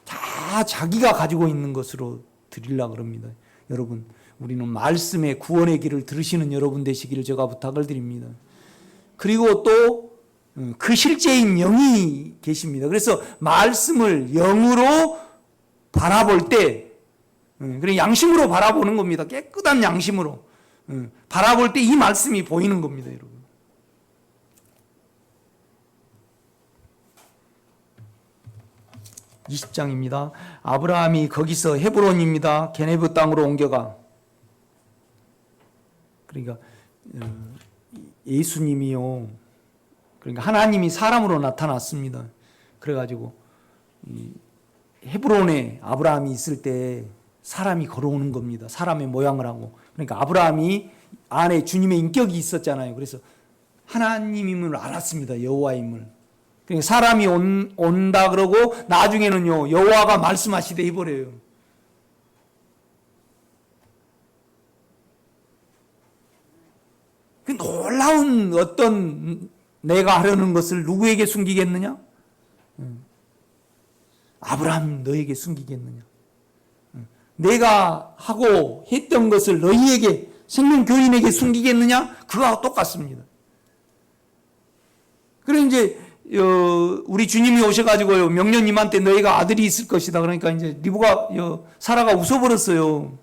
다 자기가 가지고 있는 것으로 드리려고 그럽니다. 여러분, 우리는 말씀의 구원의 길을 들으시는 여러분 되시기를 제가 부탁을 드립니다. 그리고 또 그 실제인 영이 계십니다. 그래서 말씀을 영으로 바라볼 때, 그래 양심으로 바라보는 겁니다. 깨끗한 양심으로 바라볼 때 이 말씀이 보이는 겁니다, 여러분. (20장입니다) 아브라함이 거기서 헤브론입니다. 게네브 땅으로 옮겨가. 그러니까 예수님이요, 그러니까 하나님이 사람으로 나타났습니다. 그래가지고 헤브론에 아브라함이 있을 때 사람이 걸어오는 겁니다. 사람의 모양을 하고. 그러니까 아브라함이 안에 주님의 인격이 있었잖아요. 그래서 하나님임을 알았습니다. 여호와임을. 그러니까 사람이 온다 그러고 나중에는요, 여호와가 말씀하시되 해버려요. 그 놀라운 어떤 내가 하려는 것을 누구에게 숨기겠느냐? 아브라함 너에게 숨기겠느냐? 내가 하고 했던 것을 너희에게, 생명교인에게 숨기겠느냐? 그거하고 똑같습니다. 그래 이제 우리 주님이 오셔가지고요, 명년 이맘때 너희가 아들이 있을 것이다. 그러니까 이제 리브가, 사라가 웃어버렸어요.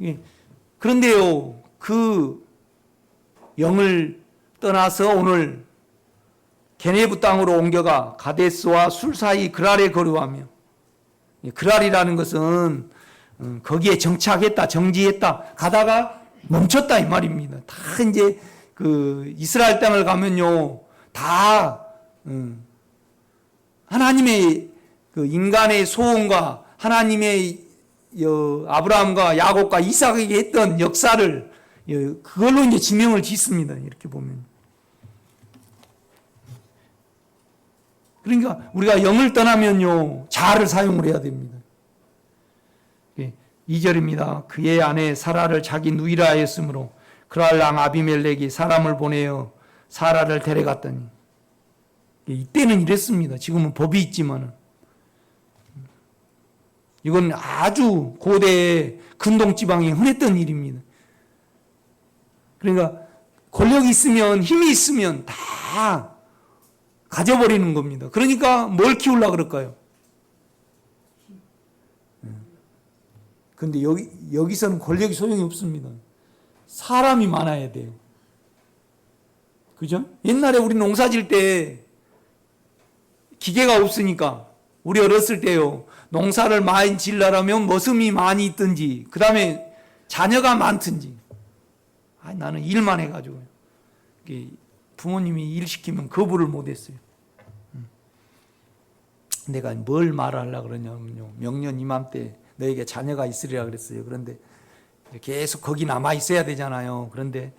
예. 그런데요, 그 영을 떠나서 오늘 게네브 땅으로 옮겨가 가데스와 술 사이 그랄에 거류하며, 그랄이라는 것은 거기에 정착했다, 정지했다, 가다가 멈췄다 이 말입니다. 다 이제 그 이스라엘 땅을 가면요, 다 하나님의 그 인간의 소원과 하나님의 아브라함과 야곱과 이삭에게 했던 역사를 그걸로 이제 지명을 짓습니다. 이렇게 보면. 그러니까 우리가 영을 떠나면요, 자아를 사용을 해야 됩니다. 2절입니다. 그의 아내 사라를 자기 누이라 하였으므로 그랄 왕 아비멜렉이 사람을 보내어 사라를 데려갔더니, 이때는 이랬습니다. 지금은 법이 있지만은. 이건 아주 고대의 근동지방에 흔했던 일입니다. 그러니까 권력이 있으면, 힘이 있으면 다 가져버리는 겁니다. 그러니까 뭘 키우려고 그럴까요? 근데 여기서는 권력이 소용이 없습니다. 사람이 많아야 돼요. 그죠? 옛날에 우리 농사 질 때 기계가 없으니까, 우리 어렸을 때요, 농사를 많이 지으려면 머슴이 많이 있든지, 그 다음에 자녀가 많든지, 나는 일만 해가지고, 부모님이 일 시키면 거부를 못했어요. 내가 뭘 말하려고 그러냐면요, 명년 이맘때 너에게 자녀가 있으리라 그랬어요. 그런데 계속 거기 남아 있어야 되잖아요. 그런데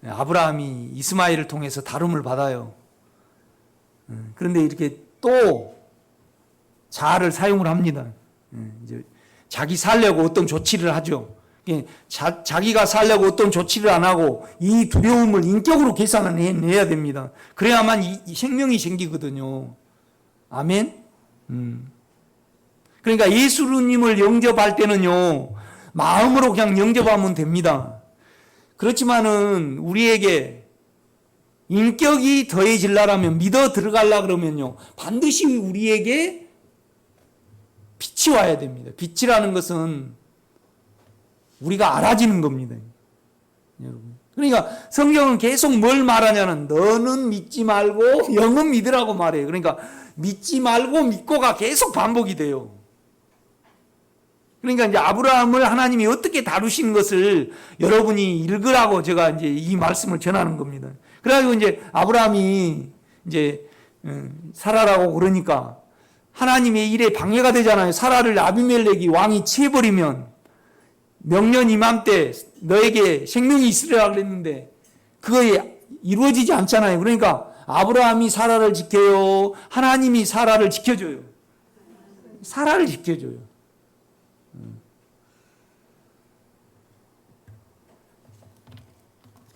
아브라함이 이스마엘을 통해서 다름을 받아요. 그런데 이렇게 또 자아를 사용을 합니다. 이제 자기 살려고 어떤 조치를 하죠. 자기가 살려고 어떤 조치를 안 하고 이 두려움을 인격으로 계산을 해내야 됩니다. 그래야만 이 생명이 생기거든요. 아멘. 그러니까 예수님을 영접할 때는요, 마음으로 그냥 영접하면 됩니다. 그렇지만은 우리에게 인격이 더해질라면, 믿어 들어가려 그러면요, 반드시 우리에게 빛이 와야 됩니다. 빛이라는 것은 우리가 알아지는 겁니다. 여러분. 그러니까 성경은 계속 뭘 말하냐면, 너는 믿지 말고 영은 믿으라고 말해요. 그러니까 믿지 말고 믿고가 계속 반복이 돼요. 그러니까 이제 아브라함을 하나님이 어떻게 다루신 것을 여러분이 읽으라고 제가 이제 이 말씀을 전하는 겁니다. 그래가지고 이제 아브라함이 이제 사라라고 그러니까 하나님의 일에 방해가 되잖아요. 사라를 아비멜렉이 왕이 치해버리면 명년 이맘때 너에게 생명이 있으리라 그랬는데 그거에 이루어지지 않잖아요. 그러니까 아브라함이 사라를 지켜요? 하나님이 사라를 지켜줘요? 사라를 지켜줘요.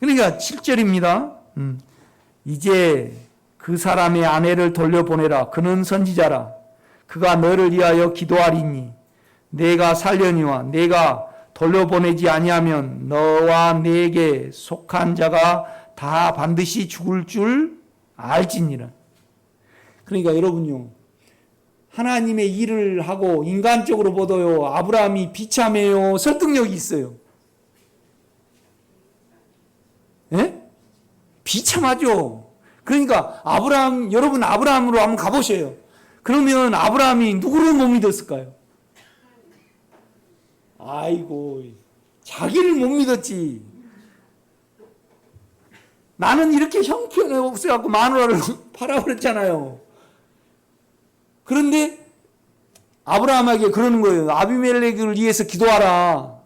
그러니까 7절입니다. 이제 그 사람의 아내를 돌려보내라. 그는 선지자라. 그가 너를 위하여 기도하리니 내가 살려니와 내가 돌려보내지 아니하면 너와 내게 속한 자가 다 반드시 죽을 줄 알지니라. 그러니까 여러분요, 하나님의 일을 하고 인간적으로 보도요, 아브라함이 비참해요, 설득력이 있어요? 예? 비참하죠. 그러니까 여러분 아브라함으로 한번 가보세요. 그러면 아브라함이 누구를 못 믿었을까요? 아이고, 자기를 못 믿었지. 나는 이렇게 형편이 없어갖고 마누라를 팔아버렸잖아요. 그런데 아브라함에게 그러는 거예요. 아비멜렉을 위해서 기도하라.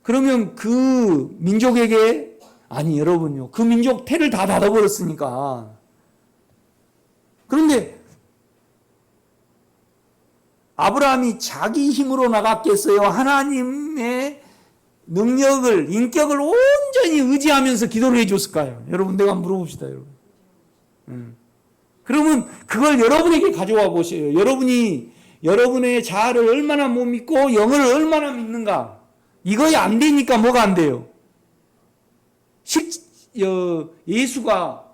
그러면 그 민족에게, 아니 여러분요, 그 민족 태를 다 닫아버렸으니까. 그런데 아브라함이 자기 힘으로 나갔겠어요? 하나님의 능력을, 인격을 온전히 의지하면서 기도를 해줬을까요? 여러분, 내가 물어봅시다, 여러분. 그러면 그걸 여러분에게 가져와 보세요. 여러분이 여러분의 자아를 얼마나 못 믿고 영을 얼마나 믿는가. 이거에 안 되니까 뭐가 안 돼요? 예수가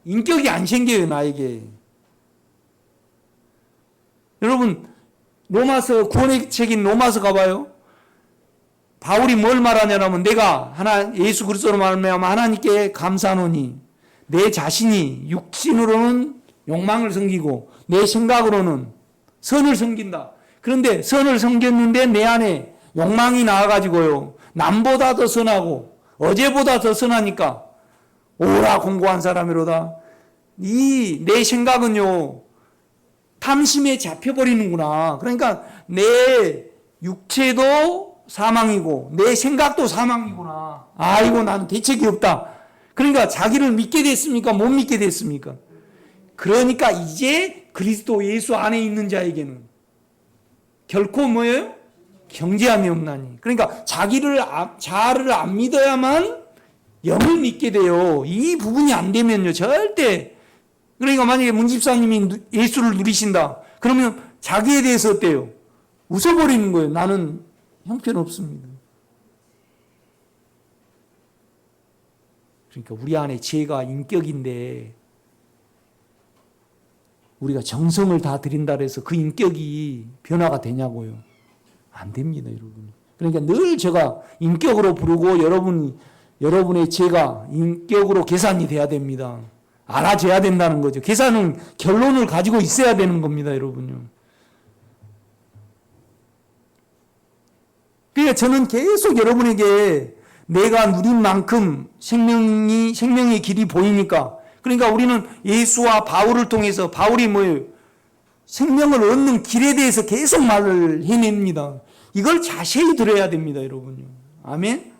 인격이 안 생겨요, 나에게. 여러분, 로마서, 구원의 책인 로마서 가봐요. 바울이 뭘 말하냐면, 내가 예수 그리스도로 말하면 하나님께 감사하노니 내 자신이 육신으로는 욕망을 섬기고 내 생각으로는 선을 섬긴다. 그런데 선을 섬겼는데 내 안에 욕망이 나와가지고요, 남보다 더 선하고 어제보다 더 선하니까 오라 공고한 사람이로다. 이 내 생각은요, 탐심에 잡혀버리는구나. 그러니까 내 육체도 사망이고 내 생각도 사망이구나. 아이고, 나는 대책이 없다. 그러니까 자기를 믿게 됐습니까? 못 믿게 됐습니까? 그러니까 이제 그리스도 예수 안에 있는 자에게는 결코 뭐예요? 경제함이 없나니. 그러니까 자기를 안 믿어야만 영을 믿게 돼요. 이 부분이 안 되면요, 절대. 그러니까 만약에 문 집사님이 예수를 누리신다, 그러면 자기에 대해서 어때요? 웃어버리는 거예요. 나는 형편없습니다. 그러니까 우리 안에 죄가 인격인데 우리가 정성을 다 드린다 해서 그 인격이 변화가 되냐고요. 안 됩니다, 여러분. 그러니까 늘 제가 인격으로 부르고 여러분의 죄가 인격으로 계산이 돼야 됩니다. 알아줘야 된다는 거죠. 계산은 결론을 가지고 있어야 되는 겁니다, 여러분요. 그러니까 저는 계속 여러분에게 내가 누린 만큼 생명의 길이 보이니까, 그러니까 우리는 예수와 바울을 통해서, 바울이 뭐예요? 생명을 얻는 길에 대해서 계속 말을 해냅니다. 이걸 자세히 들어야 됩니다, 여러분요. 아멘?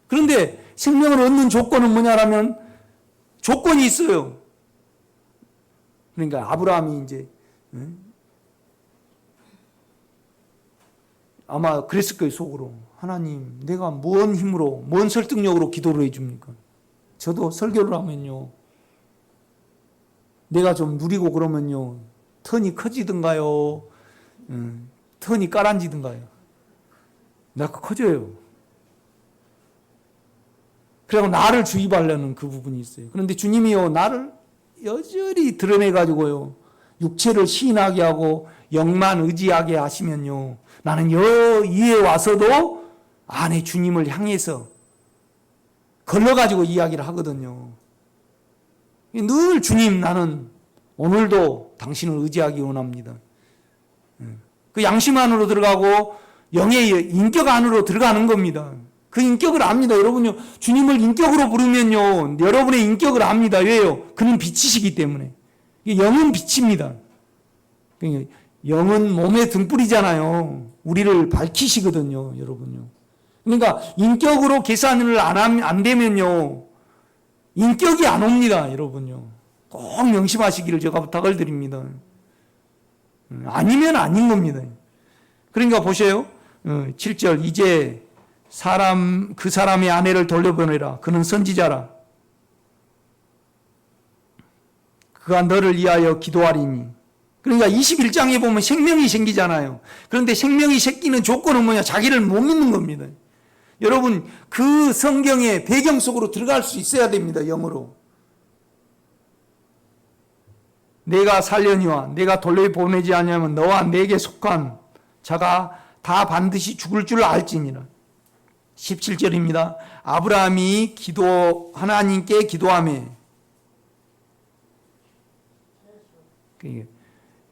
그런데 생명을 얻는 조건은 뭐냐라면 조건이 있어요. 그러니까 아브라함이 이제 아마 그랬을 거예요, 속으로. 하나님, 내가 뭔 힘으로, 뭔 설득력으로 기도를 해줍니까? 저도 설교를 하면요, 내가 좀 누리고 그러면요, 턴이 커지든가요, 턴이 까란지든가요. 내가 커져요. 그리고 나를 주입하려는 그 부분이 있어요. 그런데 주님이요, 나를 여전히 드러내가지고요, 육체를 시인하게 하고 영만 의지하게 하시면요, 나는 여기에 와서도 안에 주님을 향해서 걸러가지고 이야기를 하거든요. 늘 주님, 나는 오늘도 당신을 의지하기 원합니다. 그 양심 안으로 들어가고 영의 인격 안으로 들어가는 겁니다. 그 인격을 압니다. 여러분요, 주님을 인격으로 부르면요, 여러분의 인격을 압니다. 왜요? 그는 빛이시기 때문에. 영은 빛입니다. 영은 몸의 등불이잖아요. 우리를 밝히시거든요, 여러분요. 그러니까 인격으로 계산을 안 되면요, 인격이 안 옵니다, 여러분요. 꼭 명심하시기를 제가 부탁을 드립니다. 아니면 아닌 겁니다. 그러니까 보세요. 7절, 이제 그 사람의 아내를 돌려보내라. 그는 선지자라. 그가 너를 위하여 기도하리니. 그러니까 21장에 보면 생명이 생기잖아요. 그런데 생명이 생기는 조건은 뭐냐? 자기를 못 믿는 겁니다. 여러분, 그 성경의 배경 속으로 들어갈 수 있어야 됩니다, 영으로. 내가 살려니와 내가 돌려보내지 않으면 너와 내게 속한 자가 다 반드시 죽을 줄 알지니라. 17절입니다. 아브라함이 하나님께 기도하며,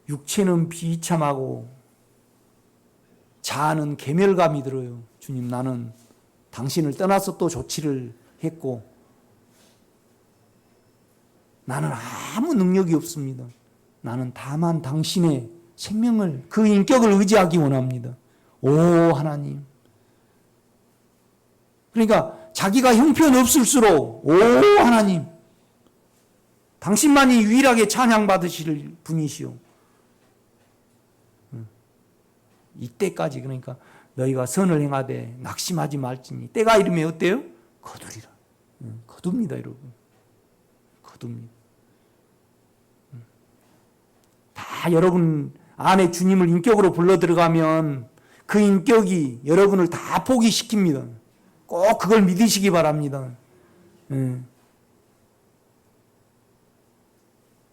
육체는 비참하고 자아는 계멸감이 들어요. 주님, 나는 당신을 떠나서 또 조치를 했고 나는 아무 능력이 없습니다. 나는 다만 당신의 생명을, 그 인격을 의지하기 원합니다. 오 하나님. 그러니까 자기가 형편없을수록 오 하나님, 당신만이 유일하게 찬양받으실 분이시오. 이때까지, 그러니까 너희가 선을 행하되 낙심하지 말지니 때가 이르면 어때요? 거두리라. 거둡니다, 여러분. 거둡니다. 다 여러분 안에 주님을 인격으로 불러 들어가면 그 인격이 여러분을 다 포기시킵니다. 꼭 그걸 믿으시기 바랍니다.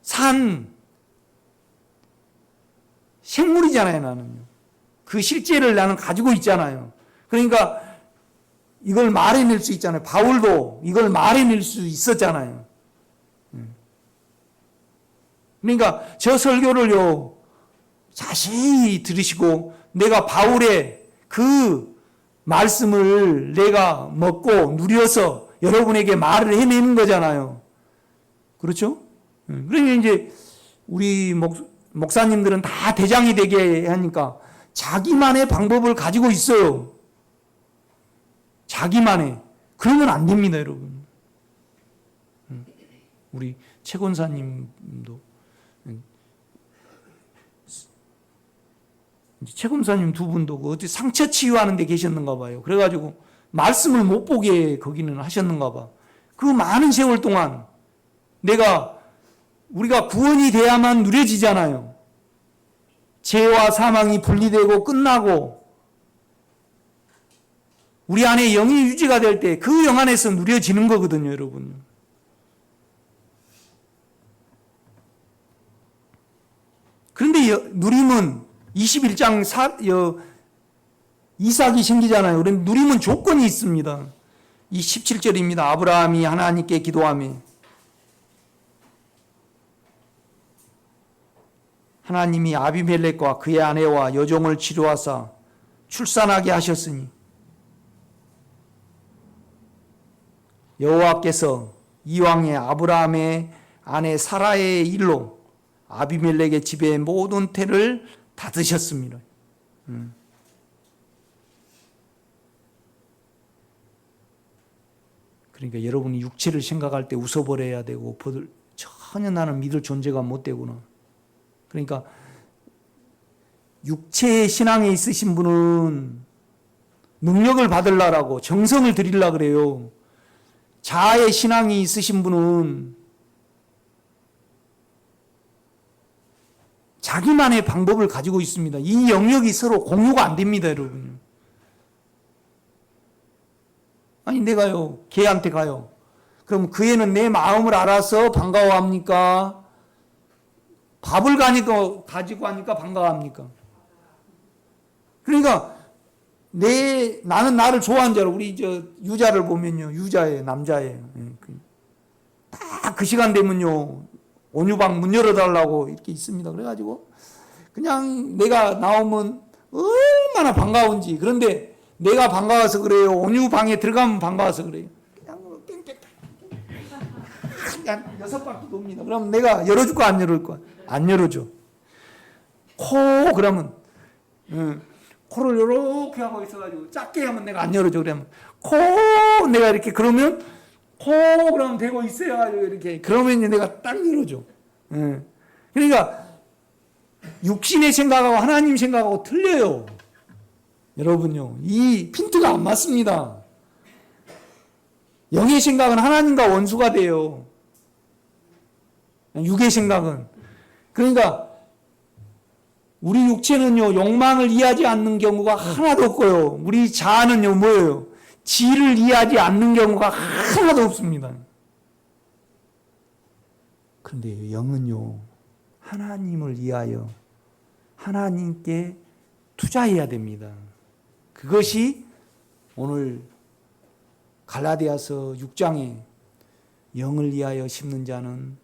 산 생물이잖아요, 나는요. 그 실제를 나는 가지고 있잖아요. 그러니까 이걸 말해낼 수 있잖아요. 바울도 이걸 말해낼 수 있었잖아요. 그러니까 저 설교를요, 자세히 들으시고 내가 바울의 그 말씀을 내가 먹고 누려서 여러분에게 말을 해내는 거잖아요. 그렇죠? 그러니까 이제 우리 목사님들은 다 대장이 되게 하니까 자기만의 방법을 가지고 있어요. 자기만의. 그러면 안 됩니다, 여러분. 우리 최 권사님도 최 권사님 두 분도 어디 상처 치유하는 데 계셨는가 봐요. 그래가지고 말씀을 못 보게 거기는 하셨는가 봐. 그 많은 세월 동안 우리가 구원이 돼야만 누려지잖아요. 죄와 사망이 분리되고 끝나고 우리 안에 영이 유지가 될 때 그 영 안에서 누려지는 거거든요, 여러분. 그런데 누림은 21장 이삭이 생기잖아요. 그럼 누림은 조건이 있습니다. 이 17절입니다. 아브라함이 하나님께 기도하며 하나님이 아비멜렉과 그의 아내와 여종을 치료하사 출산하게 하셨으니 여호와께서 이왕에 아브라함의 아내 사라의 일로 아비멜렉의 집의 모든 태를 닫으셨습니다. 그러니까 여러분이 육체를 생각할 때 웃어버려야 되고 전혀 나는 믿을 존재가 못 되구나. 그러니까 육체의 신앙에 있으신 분은 능력을 받으려고 정성을 들이려 그래요. 자아의 신앙이 있으신 분은 자기만의 방법을 가지고 있습니다. 이 영역이 서로 공유가 안 됩니다, 여러분. 아니 내가요, 걔한테 가요. 그럼 그 애는 내 마음을 알아서 반가워합니까? 밥을 가지고 하니까 반가워합니까? 그러니까 나는 나를 좋아하는 줄 알아. 우리 유자를 보면요, 유자예요, 남자예요. 딱 그 시간 되면요, 온유방 문 열어달라고 이렇게 있습니다. 그래가지고 그냥 내가 나오면 얼마나 반가운지. 그런데 내가 반가워서 그래요? 온유방에 들어가면 반가워서 그래요? 그냥 6바퀴 돕니다. 그럼 내가 열어줄 거 안 열어줄 거? 안 열어줘. 그러면 코를 이렇게 하고 있어가지고 작게 하면 내가 안 열어줘. 그러면 내가 이렇게 그러면 그러면 되고 있어요. 이렇게 그러면 내가 딱 열어줘. 그러니까 육신의 생각하고 하나님 생각하고 틀려요. 여러분요, 이 핀트가 안 맞습니다. 영의 생각은 하나님과 원수가 돼요. 육의 생각은. 그러니까 우리 육체는요, 욕망을 이해하지 않는 경우가 하나도 없고요. 우리 자아는요, 뭐예요? 지를 이해하지 않는 경우가 하나도 없습니다. 그런데 영은요, 하나님을 위하여 하나님께 투자해야 됩니다. 그것이 오늘 갈라디아서 6장에 영을 위하여 심는 자는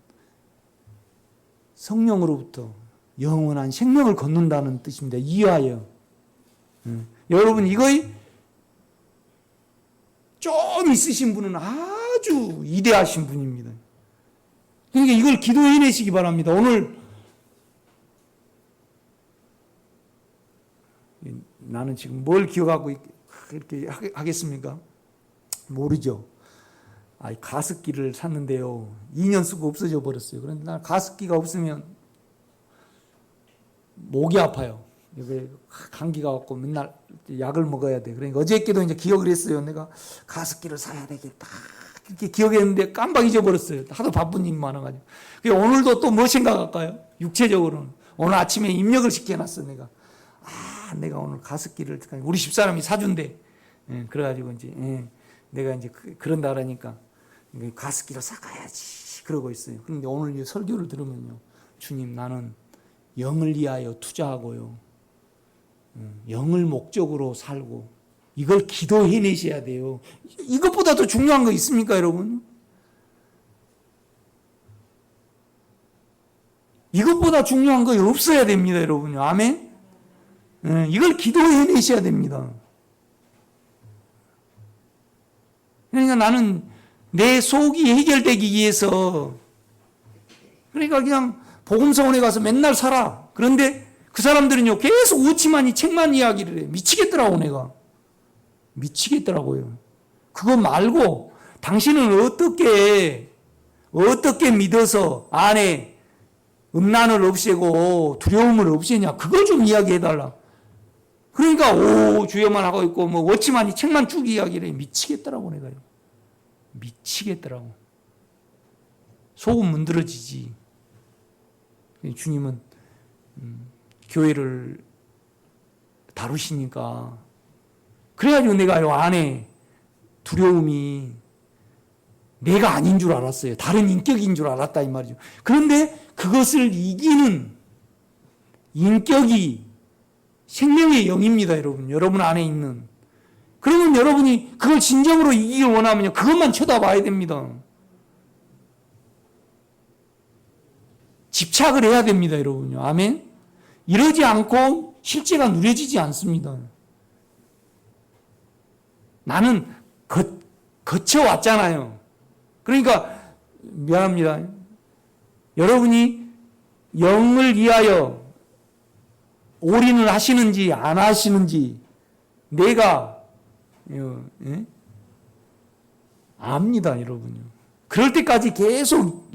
성령으로부터 영원한 생명을 거둔다는 뜻입니다. 이하여. 여러분, 이거에 좀 있으신 분은 아주 위대하신 분입니다. 그러니까 이걸 기도해내시기 바랍니다. 오늘 나는 지금 뭘 기억하고 이렇게 하겠습니까? 모르죠. 가습기를 샀는데요, 2년 쓰고 없어져 버렸어요. 그런데 나 가습기가 없으면 목이 아파요. 감기가 왔고 맨날 약을 먹어야 돼. 그러니까 어저께도 이제 기억을 했어요. 내가 가습기를 사야 되겠다. 이렇게 기억했는데 깜빡 잊어버렸어요. 하도 바쁜 일이 많아가지고. 오늘도 또 뭐 생각할까요? 육체적으로는. 오늘 아침에 입력을 시켜놨어, 내가. 내가 오늘 가습기를, 우리 집사람이 사준대. 그래가지고 이제, 내가 이제 그런다 그러니까 가습기를 싹아야지 그러고 있어요. 그런데 오늘 이 설교를 들으면요, 주님, 나는 영을 위하여 투자하고요, 영을 목적으로 살고, 이걸 기도해내셔야 돼요. 이것보다 더 중요한 거 있습니까, 여러분? 이것보다 중요한 거 없어야 됩니다, 여러분. 아멘? 이걸 기도해내셔야 됩니다. 그러니까 나는 내 속이 해결되기 위해서, 그러니까 그냥 복음서원에 가서 맨날 살아. 그런데 그 사람들은요, 계속 우치만이 책만 이야기를 해. 미치겠더라고, 내가. 미치겠더라고요. 그거 말고 당신은 어떻게 믿어서 안에 음란을 없애고 두려움을 없애냐, 그걸 좀 이야기해달라. 그러니까 오 주여만 하고 있고 뭐 워치만이 책만 쭉 이야기를 해. 미치겠더라고, 내가요. 미치겠더라고. 속은 문드러지지. 주님은 교회를 다루시니까, 그래가지고 내가 요 안에 두려움이 내가 아닌 줄 알았어요. 다른 인격인 줄 알았다, 이 말이죠. 그런데 그것을 이기는 인격이 생명의 영입니다, 여러분. 여러분 안에 있는. 그러면 여러분이 그걸 진정으로 이기길 원하면요, 그것만 쳐다봐야 됩니다. 집착을 해야 됩니다, 여러분요. 아멘? 이러지 않고 실제가 누려지지 않습니다. 나는 거쳐왔잖아요. 그러니까 미안합니다. 여러분이 영을 위하여 올인을 하시는지 안 하시는지 내가 압니다, 여러분요. 그럴 때까지 계속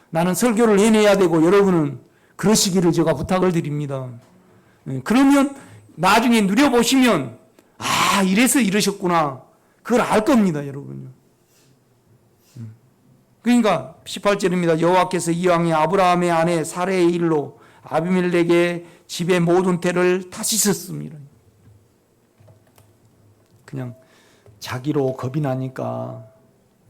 나는 설교를 해내야 되고, 여러분은 그러시기를 제가 부탁을 드립니다. 그러면 나중에 누려보시면 이래서 이러셨구나, 그걸 알 겁니다, 여러분요. 그러니까 18절입니다. 여호와께서 이왕에 아브라함의 아내 사레의 일로 아비멜렉의 집의 모든 태를 다시셨습니다. 그냥 자기로 겁이 나니까,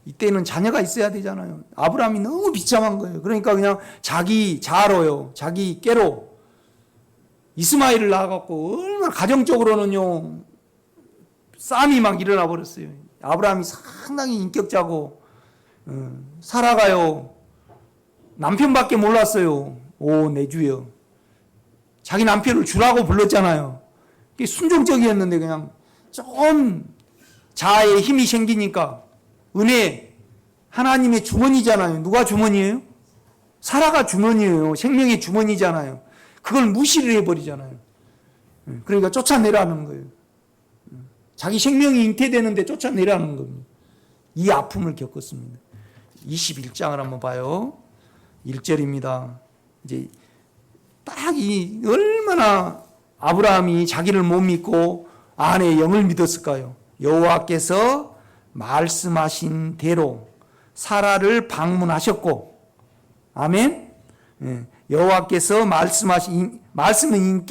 이때는 자녀가 있어야 되잖아요. 아브라함이 너무 비참한 거예요. 그러니까 그냥 자기 자로요, 자기 깨로 이스마엘을 낳아갖고, 얼마나 가정적으로는요 싸움이 막 일어나 버렸어요. 아브라함이 상당히 인격자고, 살아가요, 남편밖에 몰랐어요. 오 내 주여. 자기 남편을 주라고 불렀잖아요. 순종적이었는데 그냥 좀 자아에 힘이 생기니까, 은혜 하나님의 주머니잖아요. 누가 주머니예요? 사라가 주머니예요. 생명의 주머니잖아요. 그걸 무시를 해버리잖아요. 그러니까 쫓아내라는 거예요. 자기 생명이 잉태되는데 쫓아내라는 겁니다. 이 아픔을 겪었습니다. 21장을 한번 봐요. 1절입니다. 이제 딱 이 얼마나 아브라함이 자기를 못 믿고 아내의 영을 믿었을까요? 여호와께서 말씀하신 대로 사라를 방문하셨고, 아멘. 여호와께서 말씀은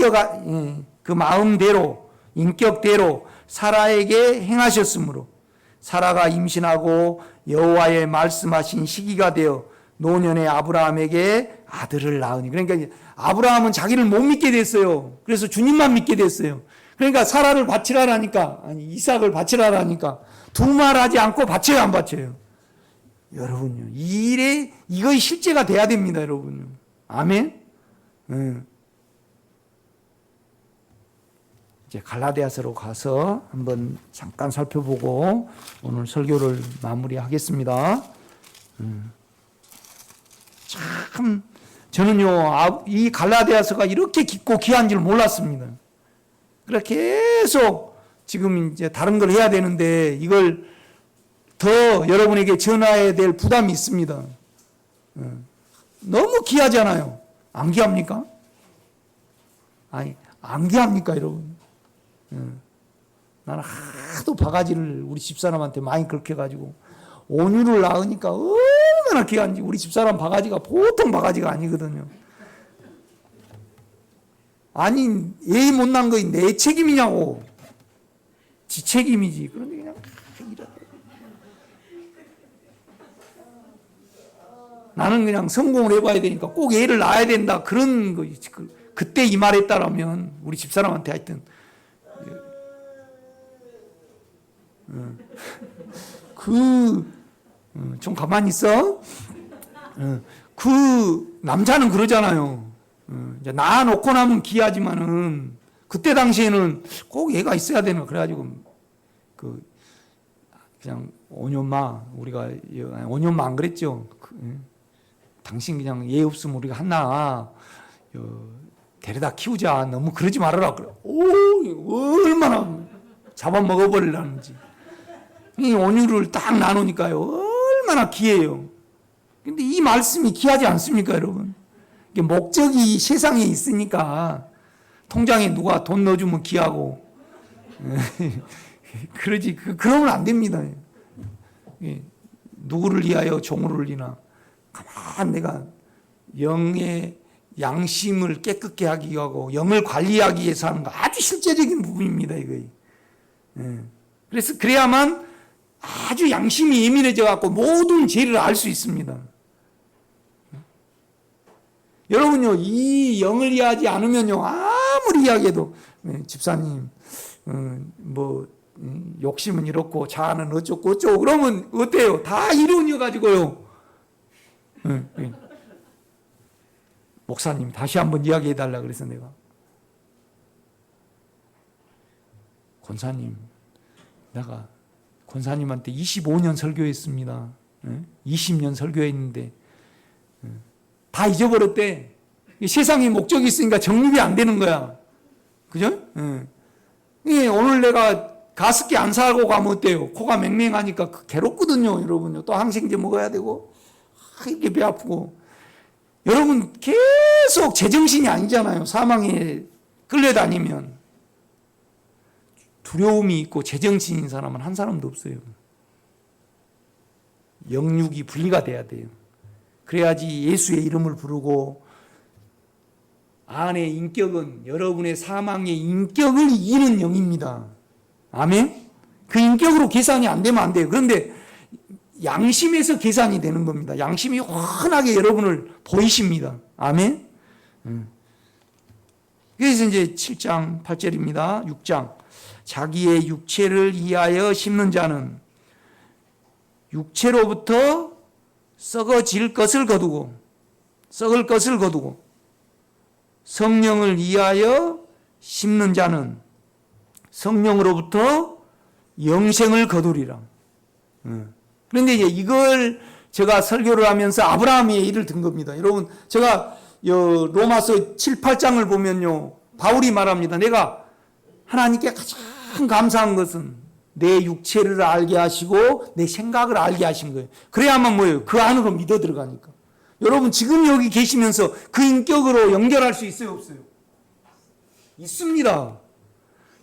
그 마음대로, 인격대로 사라에게 행하셨으므로 사라가 임신하고 여호와의 말씀하신 시기가 되어 노년의 아브라함에게 아들을 낳으니. 그러니까 아브라함은 자기를 못 믿게 됐어요. 그래서 주님만 믿게 됐어요. 그러니까 사라를 바치라라니까, 이삭을 바치라라니까 두 말 하지 않고 바쳐요, 안 바쳐요? 여러분요, 이 일에 이거 실제가 돼야 됩니다, 여러분요. 아멘. 이제 갈라디아서로 가서 한번 잠깐 살펴보고 오늘 설교를 마무리하겠습니다. 참 저는요, 이 갈라디아서가 이렇게 깊고 귀한 줄 몰랐습니다. 그래 계속 지금 이제 다른 걸 해야 되는데 이걸 더 여러분에게 전해야 될 부담이 있습니다. 너무 귀하잖아요. 안 귀합니까? 아니, 안 귀합니까, 여러분? 나는 하도 바가지를 우리 집사람한테 많이 긁혀가지고 온유를 낳으니까 얼마나 귀한지. 우리 집사람 바가지가 보통 바가지가 아니거든요. 아니, 애 못 낳은 거 내 책임이냐고. 지 책임이지. 그런데 그냥 이래. 나는 그냥 성공을 해봐야 되니까 꼭 애를 낳아야 된다. 그런 거, 그때 이 말 했다라면 우리 집사람한테 하여튼, 좀 가만히 있어. 그 남자는 그러잖아요. 이제 낳아놓고 나면 귀하지만은 그때 당시에는 꼭 애가 있어야 되는, 그래가지고 그냥 5년마, 우리가 5년마 안 그랬죠. 당신 그냥 애 없으면 우리가 하나 데려다 키우자. 너무 그러지 말아라. 그래. 오, 얼마나 잡아먹어버리려는지. 이 온유를 딱 나누니까요, 얼마나 귀해요. 근데 이 말씀이 귀하지 않습니까, 여러분? 이게 목적이 세상에 있으니까 통장에 누가 돈 넣어주면 귀하고 그러지. 그러면 안 됩니다. 누구를 위하여 종을 울리나. 가만 내가 영의 양심을 깨끗게 하기 위하고 영을 관리하기 위해서 하는 거 아주 실제적인 부분입니다, 이거. 그래서 그래야만 아주 양심이 예민해져 갖고 모든 죄를 알 수 있습니다. 여러분요, 이 영을 이해하지 않으면요, 아무리 이야기해도 집사님 욕심은 이렇고 자아는 어쩌고 어쩌고 그러면 어때요? 다 이론이어 가지고요. 목사님 다시 한번 이야기해 달라 그래서 내가, 권사님, 내가 권사님한테 25년 설교했습니다. 20년 설교했는데 다 잊어버렸대. 세상에 목적이 있으니까 정립이 안 되는 거야. 그죠? 오늘 내가 가습기 안 사고 가면 어때요? 코가 맹맹하니까 괴롭거든요, 여러분요. 또 항생제 먹어야 되고, 이게 배 아프고. 여러분, 계속 제정신이 아니잖아요. 사망에 끌려다니면. 두려움이 있고 제정신인 사람은 한 사람도 없어요. 영육이 분리가 돼야 돼요. 그래야지 예수의 이름을 부르고, 안의 인격은 여러분의 사망의 인격을 이기는 영입니다. 아멘? 그 인격으로 계산이 안 되면 안 돼요. 그런데 양심에서 계산이 되는 겁니다. 양심이 환하게 여러분을 보이십니다. 아멘? 그래서 이제 7장 8절입니다. 6장. 자기의 육체를 이하여 심는 자는 육체로부터 썩어질 것을 거두고, 썩을 것을 거두고, 성령을 이하여 심는 자는 성령으로부터 영생을 거두리라. 그런데 이제 이걸 제가 설교를 하면서 아브라함의 예를 든 겁니다. 여러분, 제가 로마서 7, 8장을 보면요, 바울이 말합니다. 내가 하나님께 가장 감사한 것은 내 육체를 알게 하시고 내 생각을 알게 하신 거예요. 그래야만 뭐예요? 그 안으로 믿어 들어가니까. 여러분, 지금 여기 계시면서 그 인격으로 연결할 수 있어요, 없어요? 있습니다.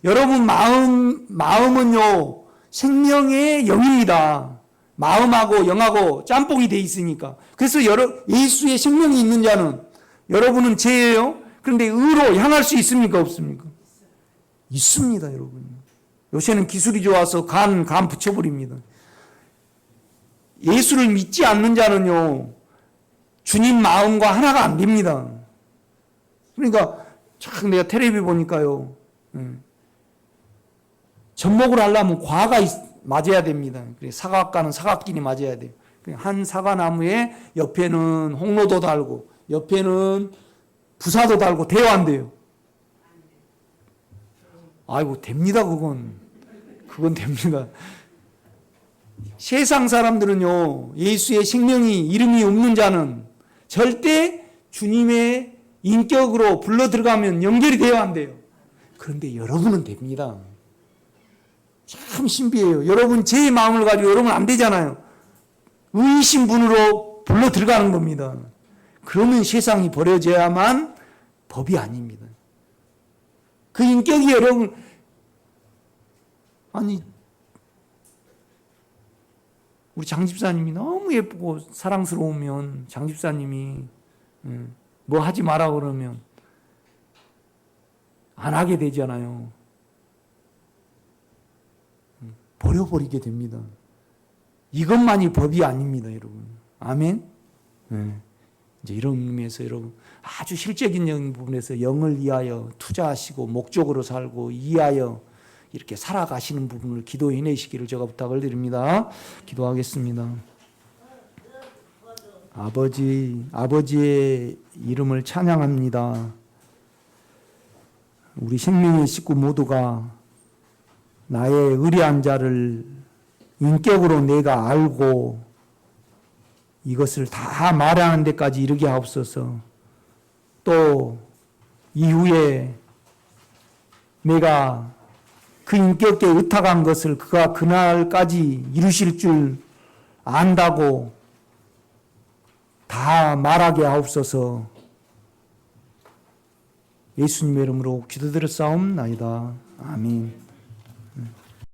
여러분 마음은요, 생명의 영입니다. 마음하고 영하고 짬뽕이 돼 있으니까. 그래서 예수의 생명이 있는 자는, 여러분은 죄예요. 그런데 의로 향할 수 있습니까, 없습니까? 있습니다, 여러분. 요새는 기술이 좋아서 간 붙여버립니다. 예수를 믿지 않는 자는요, 주님 마음과 하나가 안 됩니다. 그러니까 참 내가 텔레비 보니까요, 접목을 하려면 과가 맞아야 됩니다. 사각과는 사각끼리 맞아야 돼요. 한 사과나무에 옆에는 홍로도 달고 옆에는 부사도 달고 돼야 안 돼요. 아이고, 됩니다. 그건 됩니다. 세상 사람들은요, 예수의 생명이 이름이 없는 자는 절대 주님의 인격으로 불러 들어가면 연결이 되어야 안 돼요. 그런데 여러분은 됩니다. 참 신비해요. 여러분, 제 마음을 가지고 여러분 안 되잖아요. 의신분으로 불러 들어가는 겁니다. 그러면 세상이 버려져야만 법이 아닙니다. 그 인격이 여러분, 아니, 우리 장집사님이 너무 예쁘고 사랑스러우면 장집사님이 뭐 하지 마라 그러면 안 하게 되잖아요. 버려버리게 됩니다. 이것만이 법이 아닙니다, 여러분. 아멘? 예. 이제 이런 의미에서 여러분 아주 실제적인 부분에서 영을 위하여 투자하시고 목적으로 살고 위하여 이렇게 살아가시는 부분을 기도해내시기를 제가 부탁을 드립니다. 기도하겠습니다. 아버지의 이름을 찬양합니다. 우리 생명의 식구 모두가 나의 의리한 자를 인격으로 내가 알고 이것을 다 말하는 데까지 이르게 하옵소서. 또 이후에 내가 그 인격에 의탁한 것을 그가 그날까지 이루실 줄 안다고 다 말하게 하옵소서. 예수님의 이름으로 기도드렸사옵나이다. 아멘.